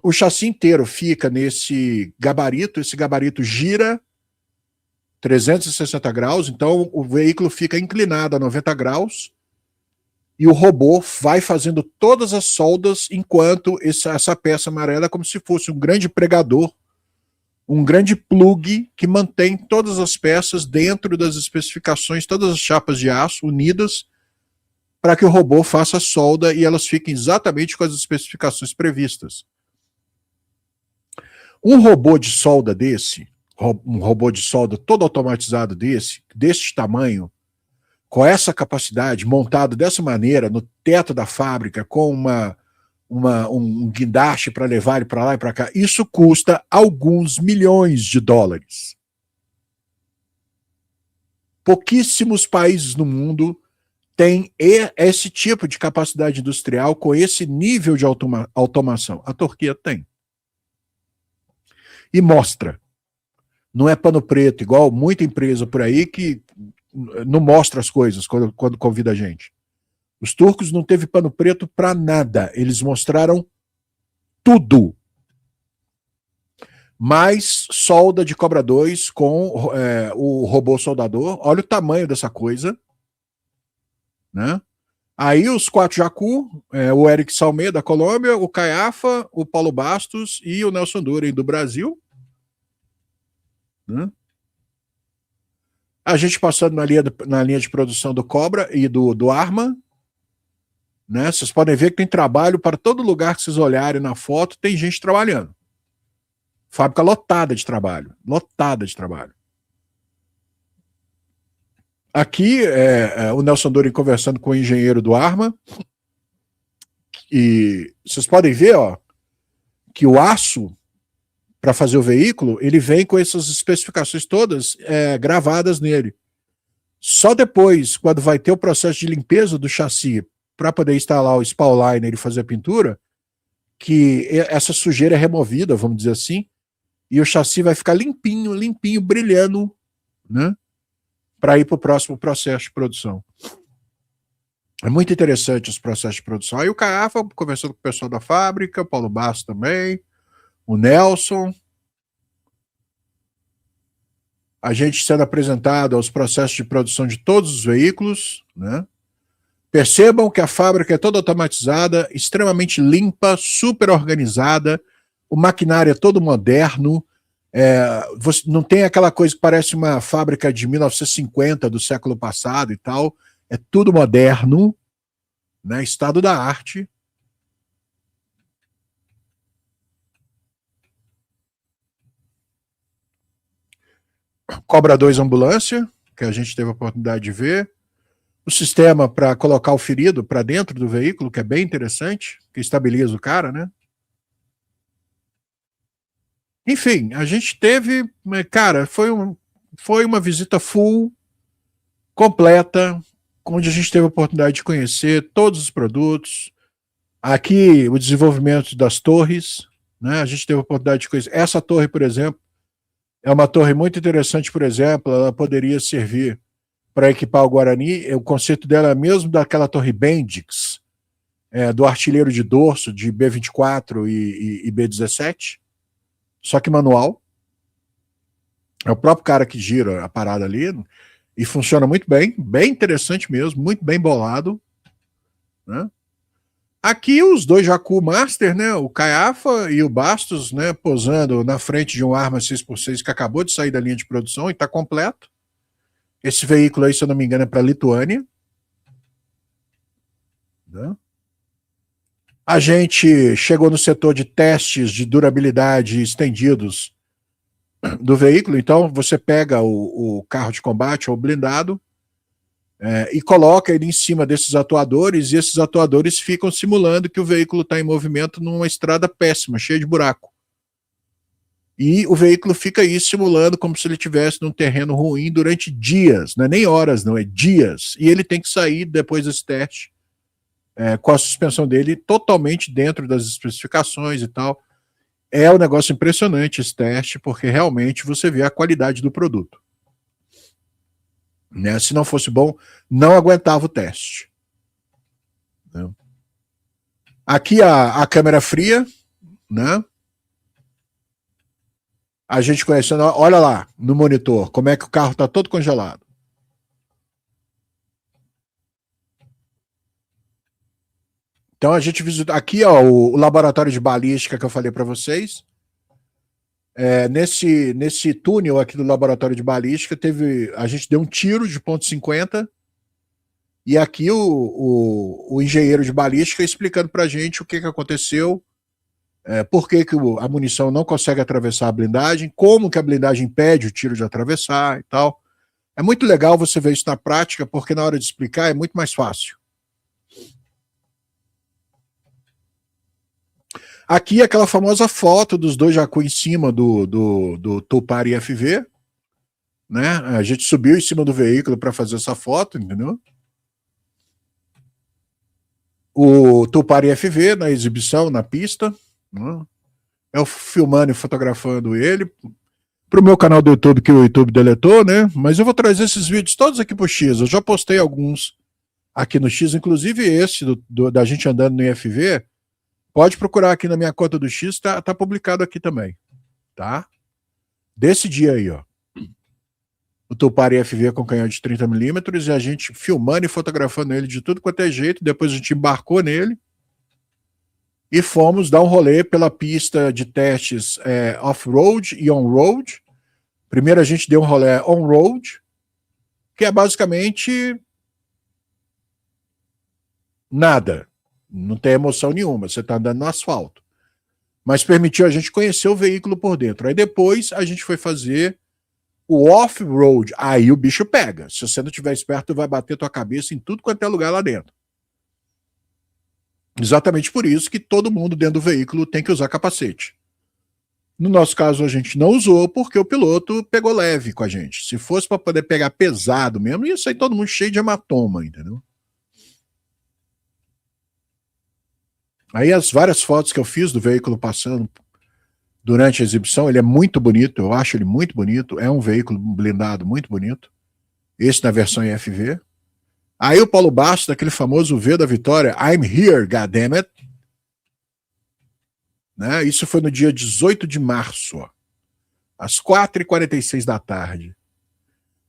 O chassi inteiro fica nesse gabarito, esse gabarito gira 360 graus, então o veículo fica inclinado a 90 graus e o robô vai fazendo todas as soldas enquanto essa peça amarela é como se fosse um grande pregador, um grande plug que mantém todas as peças dentro das especificações, todas as chapas de aço unidas para que o robô faça a solda e elas fiquem exatamente com as especificações previstas. Um robô de solda desse, um robô de solda todo automatizado deste tamanho, com essa capacidade, montado dessa maneira, no teto da fábrica, com um guindaste para levar ele para lá e para cá, isso custa alguns milhões de dólares. Pouquíssimos países no mundo têm esse tipo de capacidade industrial com esse nível de automação. A Turquia tem. E mostra. Não é pano preto, igual muita empresa por aí que não mostra as coisas quando convida a gente. Os turcos não teve pano preto para nada. Eles mostraram tudo. Mais solda de Cobra 2 com o robô soldador. Olha o tamanho dessa coisa. Né? Aí os 4 Jacu, o Eric Salme da Colômbia, o Caiafa, o Paulo Bastos e o Nelson Duren do Brasil. Né? A gente passando na linha de produção do Cobra e do Arma. Né? Vocês podem ver que tem trabalho para todo lugar que vocês olharem na foto, tem gente trabalhando. Fábrica lotada de trabalho. Lotada de trabalho. Aqui o Nelson Duren conversando com o engenheiro do Arma. E vocês podem ver, ó, que o aço para fazer o veículo, ele vem com essas especificações todas gravadas nele. Só depois, quando vai ter o processo de limpeza do chassi para poder instalar o spawliner e fazer a pintura, que essa sujeira é removida, vamos dizer assim, e o chassi vai ficar limpinho, limpinho, brilhando, né? Para ir para o próximo processo de produção. É muito interessante os processos de produção. Aí o Caiafa conversando com o pessoal da fábrica, o Paulo Bastos também, o Nelson. A gente sendo apresentado aos processos de produção de todos os veículos, né? Percebam que a fábrica é toda automatizada, extremamente limpa, super organizada, o maquinário é todo moderno, você não tem aquela coisa que parece uma fábrica de 1950 do século passado e tal, é tudo moderno, né? Estado da arte. Cobra 2 ambulância, que a gente teve a oportunidade de ver. O sistema para colocar o ferido para dentro do veículo, que é bem interessante, que estabiliza o cara, né? Enfim, a gente teve, cara, foi uma visita full, completa, onde a gente teve a oportunidade de conhecer todos os produtos. Aqui, o desenvolvimento das torres, né? A gente teve a oportunidade de conhecer. Essa torre, por exemplo, é uma torre muito interessante, por exemplo, ela poderia servir para equipar o Guarani. O conceito dela é mesmo daquela torre Bendix, do artilheiro de dorso de B-24 e B-17, só que manual. É o próprio cara que gira a parada ali e funciona muito bem, bem interessante mesmo, muito bem bolado, né? Aqui os dois Jacu Master, né, o Caiafa e o Bastos, né, posando na frente de um Arma 6x6 que acabou de sair da linha de produção e está completo. Esse veículo aí, se eu não me engano, é para a Lituânia. Né? A gente chegou no setor de testes de durabilidade estendidos do veículo, então você pega o carro de combate ou blindado e coloca ele em cima desses atuadores, e esses atuadores ficam simulando que o veículo está em movimento numa estrada péssima, cheia de buraco. E o veículo fica aí simulando como se ele estivesse num terreno ruim durante dias, não é nem horas, não, é dias. E ele tem que sair depois desse teste com a suspensão dele totalmente dentro das especificações e tal. É um negócio impressionante esse teste, porque realmente você vê a qualidade do produto. Né? Se não fosse bom, não aguentava o teste. Né? Aqui a câmera fria, né? A gente conhecendo, olha lá no monitor, como é que o carro está todo congelado. Então a gente visitou aqui, ó, o laboratório de balística que eu falei para vocês. Nesse túnel aqui do laboratório de balística, a gente deu um tiro de .50 e aqui o engenheiro de balística explicando para a gente o que aconteceu, por que a munição não consegue atravessar a blindagem, como que a blindagem impede o tiro de atravessar e tal. É muito legal você ver isso na prática, porque na hora de explicar é muito mais fácil. Aqui aquela famosa foto dos dois Jacu em cima do Tupari FV, né? A gente subiu em cima do veículo para fazer essa foto, entendeu? O Tupari FV na exibição, na pista, né? Eu filmando e fotografando ele para o meu canal do YouTube, que o YouTube deletou, né? Mas eu vou trazer esses vídeos todos aqui pro X. Eu já postei alguns aqui no X, inclusive esse da gente andando no IFV. Pode procurar aqui na minha conta do X, tá publicado aqui também, tá? Desse dia aí, ó. O Tupari FV com canhão de 30mm e a gente filmando e fotografando ele de tudo quanto é jeito. Depois a gente embarcou nele e fomos dar um rolê pela pista de testes off-road e on-road. Primeiro a gente deu um rolê on-road, que é basicamente nada. Não tem emoção nenhuma, você está andando no asfalto. Mas permitiu a gente conhecer o veículo por dentro. Aí depois a gente foi fazer o off-road. Aí o bicho pega. Se você não estiver esperto, vai bater tua cabeça em tudo quanto é lugar lá dentro. Exatamente por isso que todo mundo dentro do veículo tem que usar capacete. No nosso caso, a gente não usou porque o piloto pegou leve com a gente. Se fosse para poder pegar pesado mesmo, ia sair todo mundo cheio de hematoma, entendeu? Aí as várias fotos que eu fiz do veículo passando durante a exibição, ele é muito bonito, eu acho ele muito bonito, é um veículo blindado muito bonito, esse na versão IFV. Aí o Paulo Bastos, daquele famoso V da Vitória, I'm here, goddammit. Né? Isso foi no dia 18 de março, ó, às 4h46 da tarde.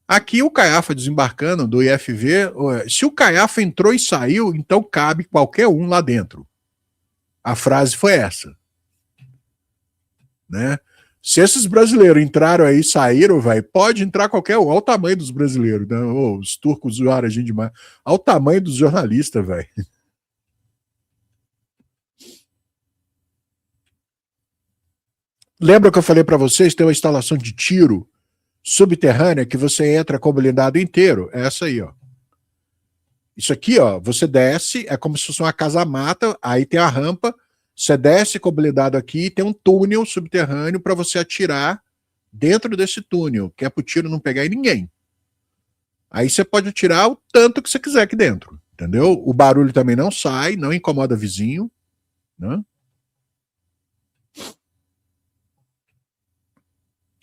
Aqui o Caiafa desembarcando do IFV, se o Caiafa entrou e saiu, então cabe qualquer um lá dentro. A frase foi essa. Né? Se esses brasileiros entraram aí e saíram, véio, pode entrar qualquer um. Olha o tamanho dos brasileiros. Né? Oh, os turcos zoaram a gente demais. Olha o tamanho dos jornalistas, velho. Lembra que eu falei para vocês, tem uma instalação de tiro subterrânea que você entra com o blindado inteiro? É essa aí, ó. Isso aqui, ó, você desce, é como se fosse uma casa-mata, aí tem a rampa, você desce com o blindado aqui e tem um túnel subterrâneo para você atirar dentro desse túnel, que é para o tiro não pegar em ninguém. Aí você pode atirar o tanto que você quiser aqui dentro, entendeu? O barulho também não sai, não incomoda vizinho, né?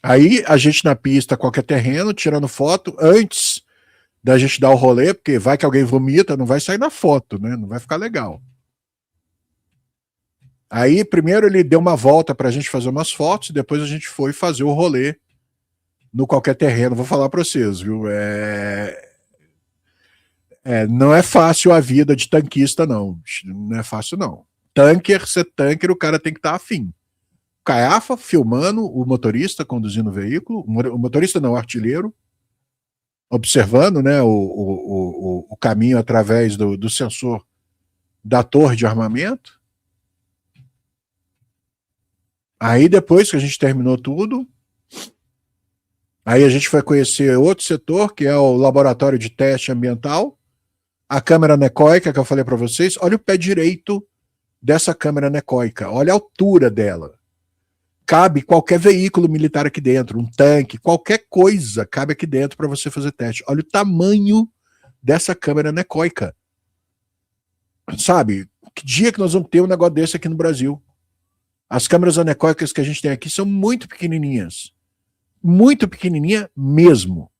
Aí a gente na pista, qualquer terreno, tirando foto, antes da gente dar o rolê, porque vai que alguém vomita, não vai sair na foto, né? Não vai ficar legal. Aí primeiro ele deu uma volta pra gente fazer umas fotos, e depois a gente foi fazer o rolê no qualquer terreno. Vou falar pra vocês, viu? Não é fácil a vida de tanquista, não. Não é fácil, não. Ser tanker, o cara tem que estar afim. Caiafa filmando o motorista conduzindo o veículo, o motorista não, o artilheiro, observando, né, o caminho através do sensor da torre de armamento. Aí depois que a gente terminou tudo, aí a gente foi conhecer outro setor, que é o laboratório de teste ambiental, a câmera anecoica que eu falei para vocês. Olha o pé direito dessa câmera anecoica, olha a altura dela. Cabe qualquer veículo militar aqui dentro, um tanque, qualquer coisa cabe aqui dentro para você fazer teste. Olha o tamanho dessa câmera anecoica. Sabe, que dia que nós vamos ter um negócio desse aqui no Brasil? As câmeras anecoicas que a gente tem aqui são muito pequenininhas. Muito pequenininha mesmo.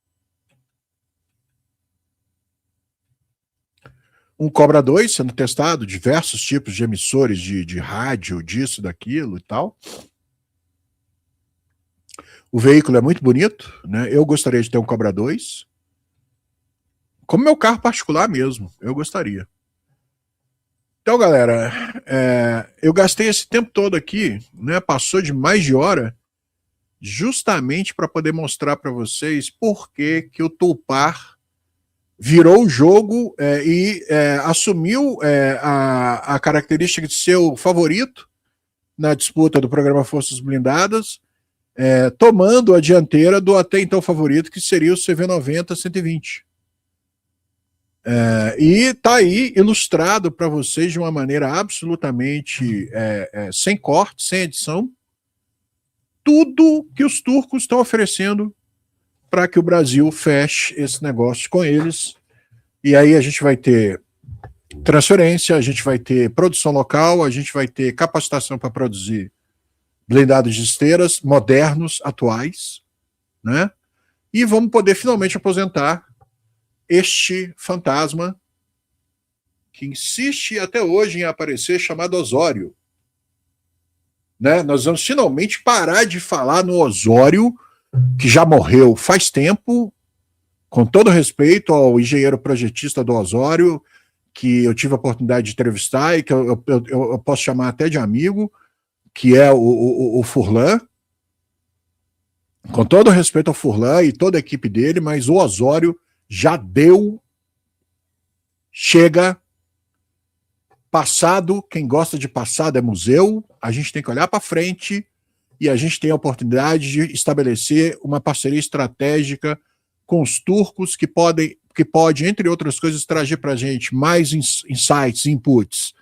Um Cobra 2 sendo testado, diversos tipos de emissores de rádio, disso, daquilo e tal. O veículo é muito bonito, né? Eu gostaria de ter um Cobra 2. Como meu carro particular mesmo, eu gostaria. Então, galera, eu gastei esse tempo todo aqui, né? Passou de mais de hora, justamente para poder mostrar para vocês por que o Tulpar virou o jogo e assumiu a característica de ser o favorito na disputa do programa Forças Blindadas, tomando a dianteira do até então favorito, que seria o CV90-120. E está aí ilustrado para vocês de uma maneira absolutamente sem corte, sem edição, tudo que os turcos estão oferecendo para que o Brasil feche esse negócio com eles. E aí a gente vai ter transferência, a gente vai ter produção local, a gente vai ter capacitação para produzir blindados de esteiras modernos, atuais, né? E vamos poder finalmente aposentar este fantasma que insiste até hoje em aparecer, chamado Osório. Né? Nós vamos finalmente parar de falar no Osório, que já morreu faz tempo, com todo respeito ao engenheiro projetista do Osório, que eu tive a oportunidade de entrevistar e que eu posso chamar até de amigo, que é o Furlan. Com todo respeito ao Furlan e toda a equipe dele, mas o Osório já deu, chega, passado, quem gosta de passado é museu, a gente tem que olhar para frente e a gente tem a oportunidade de estabelecer uma parceria estratégica com os turcos que pode, entre outras coisas, trazer para a gente mais insights, inputs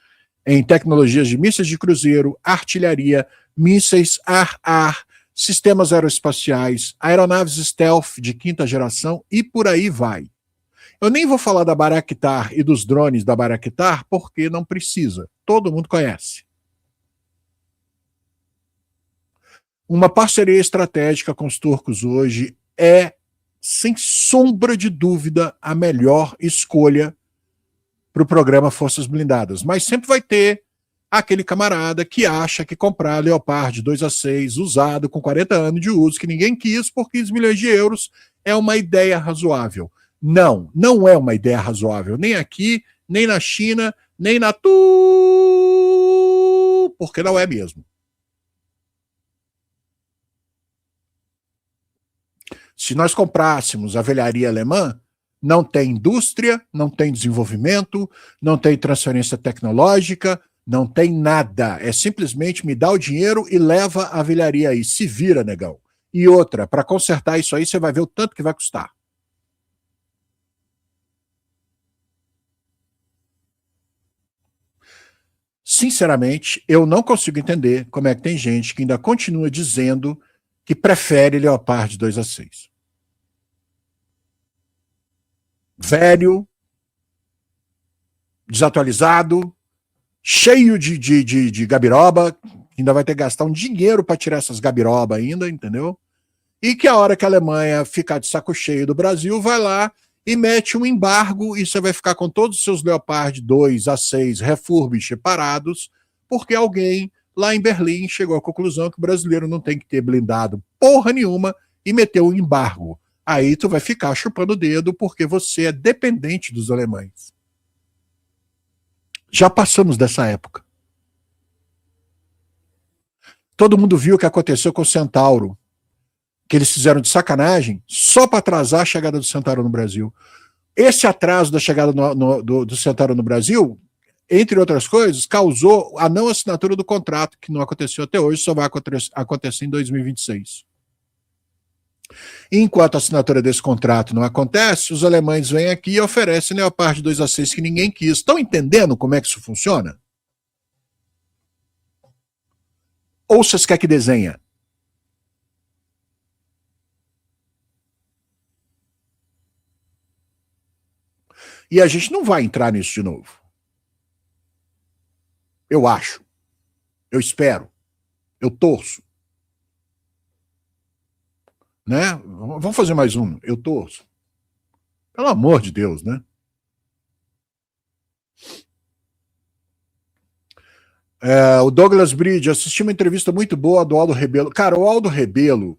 em tecnologias de mísseis de cruzeiro, artilharia, mísseis ar-ar, sistemas aeroespaciais, aeronaves stealth de quinta geração e por aí vai. Eu nem vou falar da Bayraktar e dos drones da Bayraktar, porque não precisa. Todo mundo conhece. Uma parceria estratégica com os turcos hoje é, sem sombra de dúvida, a melhor escolha para o programa Forças Blindadas. Mas sempre vai ter aquele camarada que acha que comprar Leopard 2A6 usado com 40 anos de uso, que ninguém quis por 15 milhões de euros, é uma ideia razoável. Não, não é uma ideia razoável. Nem aqui, nem na China, nem na porque não é mesmo. Se nós comprássemos a velharia alemã, não tem indústria, não tem desenvolvimento, não tem transferência tecnológica, não tem nada. É simplesmente me dá o dinheiro e leva a velharia aí. Se vira, negão. E outra, para consertar isso aí, você vai ver o tanto que vai custar. Sinceramente, eu não consigo entender como é que tem gente que ainda continua dizendo que prefere Leopard 2A6. Velho, desatualizado, cheio de gabiroba, ainda vai ter que gastar um dinheiro para tirar essas gabiroba ainda, entendeu? E que a hora que a Alemanha ficar de saco cheio do Brasil, vai lá e mete um embargo e você vai ficar com todos os seus Leopard 2A6 refurbished parados, porque alguém lá em Berlim chegou à conclusão que o brasileiro não tem que ter blindado porra nenhuma e meteu um embargo. Aí tu vai ficar chupando o dedo porque você é dependente dos alemães. Já passamos dessa época. Todo mundo viu o que aconteceu com o Centauro, que eles fizeram de sacanagem só para atrasar a chegada do Centauro no Brasil. Esse atraso da chegada do Centauro no Brasil, entre outras coisas, causou a não assinatura do contrato, que não aconteceu até hoje, só vai acontecer em 2026. E enquanto a assinatura desse contrato não acontece, os alemães vêm aqui e oferecem Leopard 2A6 que ninguém quis. Estão entendendo como é que isso funciona? Ou vocês querem que desenha? E a gente não vai entrar nisso de novo. Eu acho. Eu espero. Eu torço. Né? Vamos fazer mais um. Eu torço. Pelo amor de Deus, né? O Douglas Bridge, assisti uma entrevista muito boa do Aldo Rebelo. Cara, o Aldo Rebelo,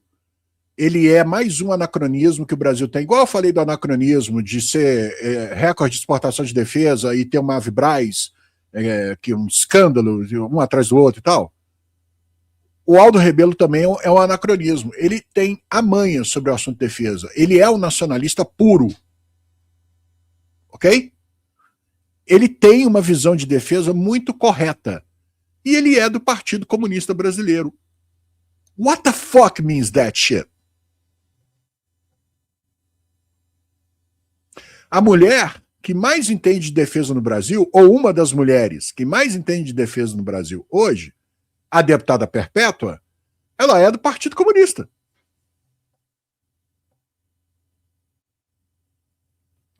ele é mais um anacronismo que o Brasil tem. Igual eu falei do anacronismo de ser recorde de exportação de defesa e ter uma Avibraz, que é um escândalo, um atrás do outro e tal. O Aldo Rebelo também é um anacronismo. Ele tem a manha sobre o assunto de defesa. Ele é um nacionalista puro. Ok? Ele tem uma visão de defesa muito correta. E ele é do Partido Comunista Brasileiro. What the fuck means that shit? A mulher que mais entende de defesa no Brasil, ou uma das mulheres que mais entende de defesa no Brasil hoje, a deputada Perpétua, ela é do Partido Comunista.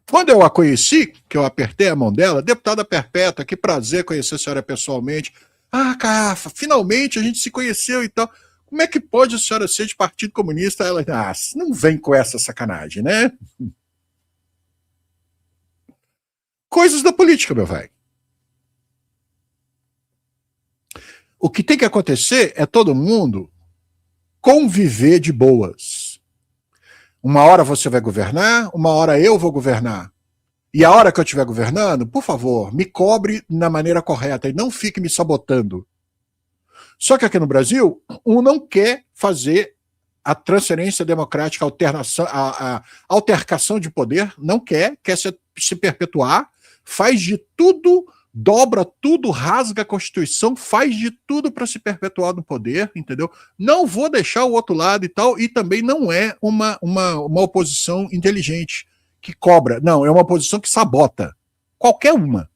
Quando eu a conheci, que eu apertei a mão dela, deputada Perpétua, que prazer conhecer a senhora pessoalmente. Ah, Cafa, finalmente a gente se conheceu e tal. Como é que pode a senhora ser de Partido Comunista? Ela, não vem com essa sacanagem, né? Coisas da política, meu velho. O que tem que acontecer é todo mundo conviver de boas. Uma hora você vai governar, uma hora eu vou governar. E a hora que eu estiver governando, por favor, me cobre na maneira correta e não fique me sabotando. Só que aqui no Brasil, não quer fazer a transferência democrática, a altercação de poder, não quer se perpetuar, faz de tudo, dobra tudo, rasga a Constituição, faz de tudo para se perpetuar no poder, entendeu? Não vou deixar o outro lado e tal, e também não é uma oposição inteligente, que cobra. Não, é uma oposição que sabota. Qualquer uma.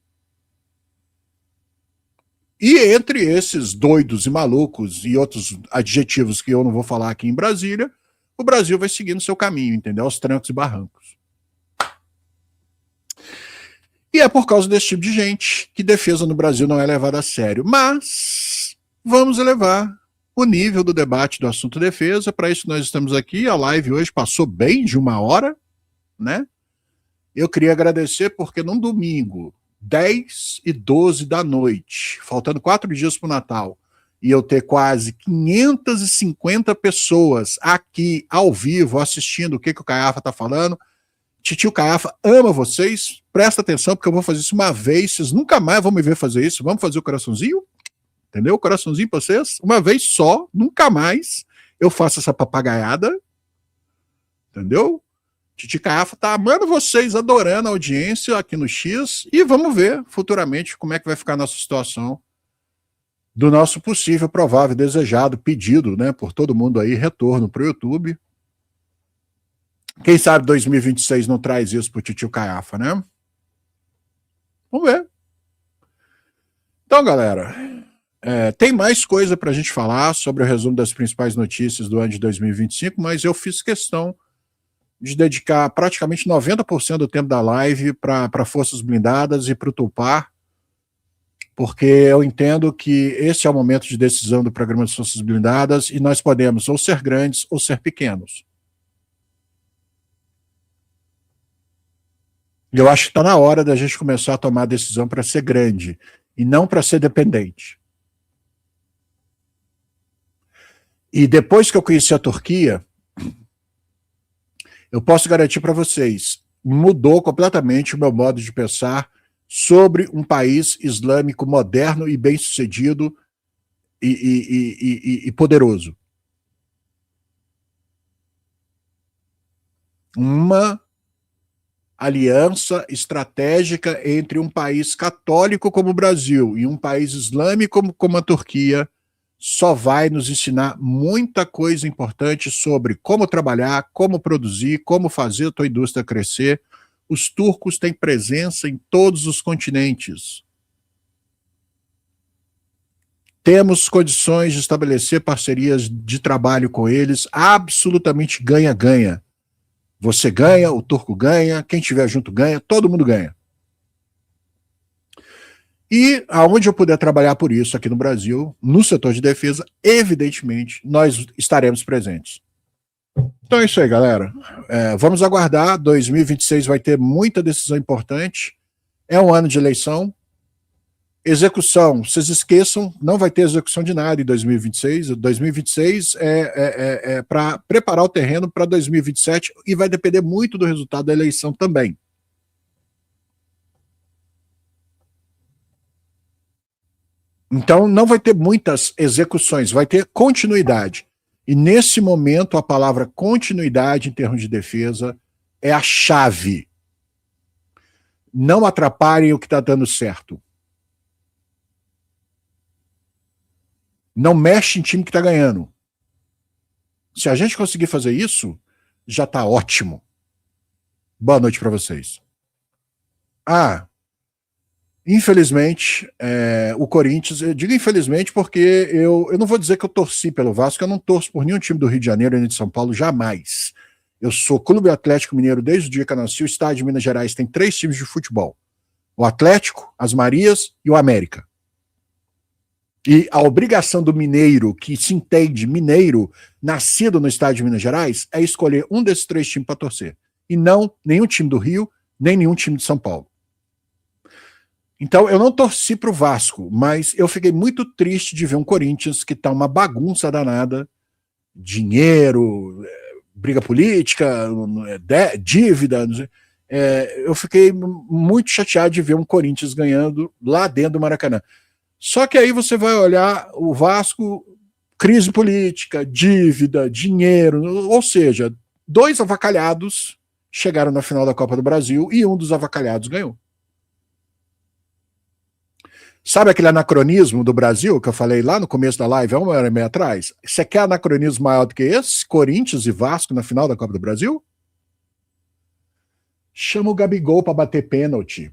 E entre esses doidos e malucos e outros adjetivos que eu não vou falar aqui em Brasília, o Brasil vai seguindo seu caminho, entendeu? Aos trancos e barrancos. E é por causa desse tipo de gente que defesa no Brasil não é levada a sério. Mas vamos elevar o nível do debate do assunto defesa. Para isso nós estamos aqui. A live hoje passou bem de 1 hora, né? Eu queria agradecer porque num domingo, 10h12 da noite, faltando 4 dias para o Natal, e eu ter quase 550 pessoas aqui ao vivo assistindo o que o Caiafa está falando. Titio Caiafa ama vocês, presta atenção porque eu vou fazer isso uma vez, vocês nunca mais vão me ver fazer isso, vamos fazer o coraçãozinho? Entendeu? O coraçãozinho para vocês, uma vez só, nunca mais eu faço essa papagaiada, entendeu? Titio Caiafa tá amando vocês, adorando a audiência aqui no X, e vamos ver futuramente como é que vai ficar a nossa situação do nosso possível, provável, desejado, pedido, né, por todo mundo aí, retorno para o YouTube. Quem sabe 2026 não traz isso pro Titio Caiafa, né? Vamos ver. Então, galera, tem mais coisa para a gente falar sobre o resumo das principais notícias do ano de 2025, mas eu fiz questão de dedicar praticamente 90% do tempo da live para Forças Blindadas e para o Tupar, porque eu entendo que esse é o momento de decisão do programa das Forças Blindadas e nós podemos ou ser grandes ou ser pequenos. Eu acho que está na hora da gente começar a tomar a decisão para ser grande e não para ser dependente. E depois que eu conheci a Turquia, eu posso garantir para vocês, mudou completamente o meu modo de pensar sobre um país islâmico moderno e bem-sucedido e poderoso. Uma aliança estratégica entre um país católico como o Brasil e um país islâmico como a Turquia só vai nos ensinar muita coisa importante sobre como trabalhar, como produzir, como fazer a tua indústria crescer. Os turcos têm presença em todos os continentes. Temos condições de estabelecer parcerias de trabalho com eles, absolutamente ganha-ganha. Você ganha, o turco ganha, quem estiver junto ganha, todo mundo ganha. E aonde eu puder trabalhar por isso aqui no Brasil, no setor de defesa, evidentemente, nós estaremos presentes. Então é isso aí, galera. Vamos aguardar, 2026 vai ter muita decisão importante, é um ano de eleição. Execução, vocês esqueçam, não vai ter execução de nada em 2026. 2026 é para preparar o terreno para 2027 e vai depender muito do resultado da eleição também. Então não vai ter muitas execuções, vai ter continuidade. E nesse momento a palavra continuidade em termos de defesa é a chave. Não atrapalhem o que está dando certo. Não mexe em time que está ganhando. Se a gente conseguir fazer isso, já está ótimo. Boa noite para vocês. Infelizmente, o Corinthians, eu digo infelizmente porque eu não vou dizer que eu torci pelo Vasco, eu não torço por nenhum time do Rio de Janeiro nem de São Paulo, jamais. Eu sou Clube Atlético Mineiro desde o dia que eu nasci. O estado de Minas Gerais tem 3 times de futebol. O Atlético, as Marias e o América. E a obrigação do mineiro, que se entende mineiro, nascido no estado de Minas Gerais, é escolher um desses 3 times para torcer. E não nenhum time do Rio, nem nenhum time de São Paulo. Então, eu não torci para o Vasco, mas eu fiquei muito triste de ver um Corinthians que está uma bagunça danada, dinheiro, briga política, dívida, eu fiquei muito chateado de ver um Corinthians ganhando lá dentro do Maracanã. Só que aí você vai olhar o Vasco, crise política, dívida, dinheiro, ou seja, 2 avacalhados chegaram na final da Copa do Brasil e um dos avacalhados ganhou. Sabe aquele anacronismo do Brasil que eu falei lá no começo da live, há 1h30 atrás? Você quer anacronismo maior do que esse? Corinthians e Vasco na final da Copa do Brasil? Chama o Gabigol para bater pênalti.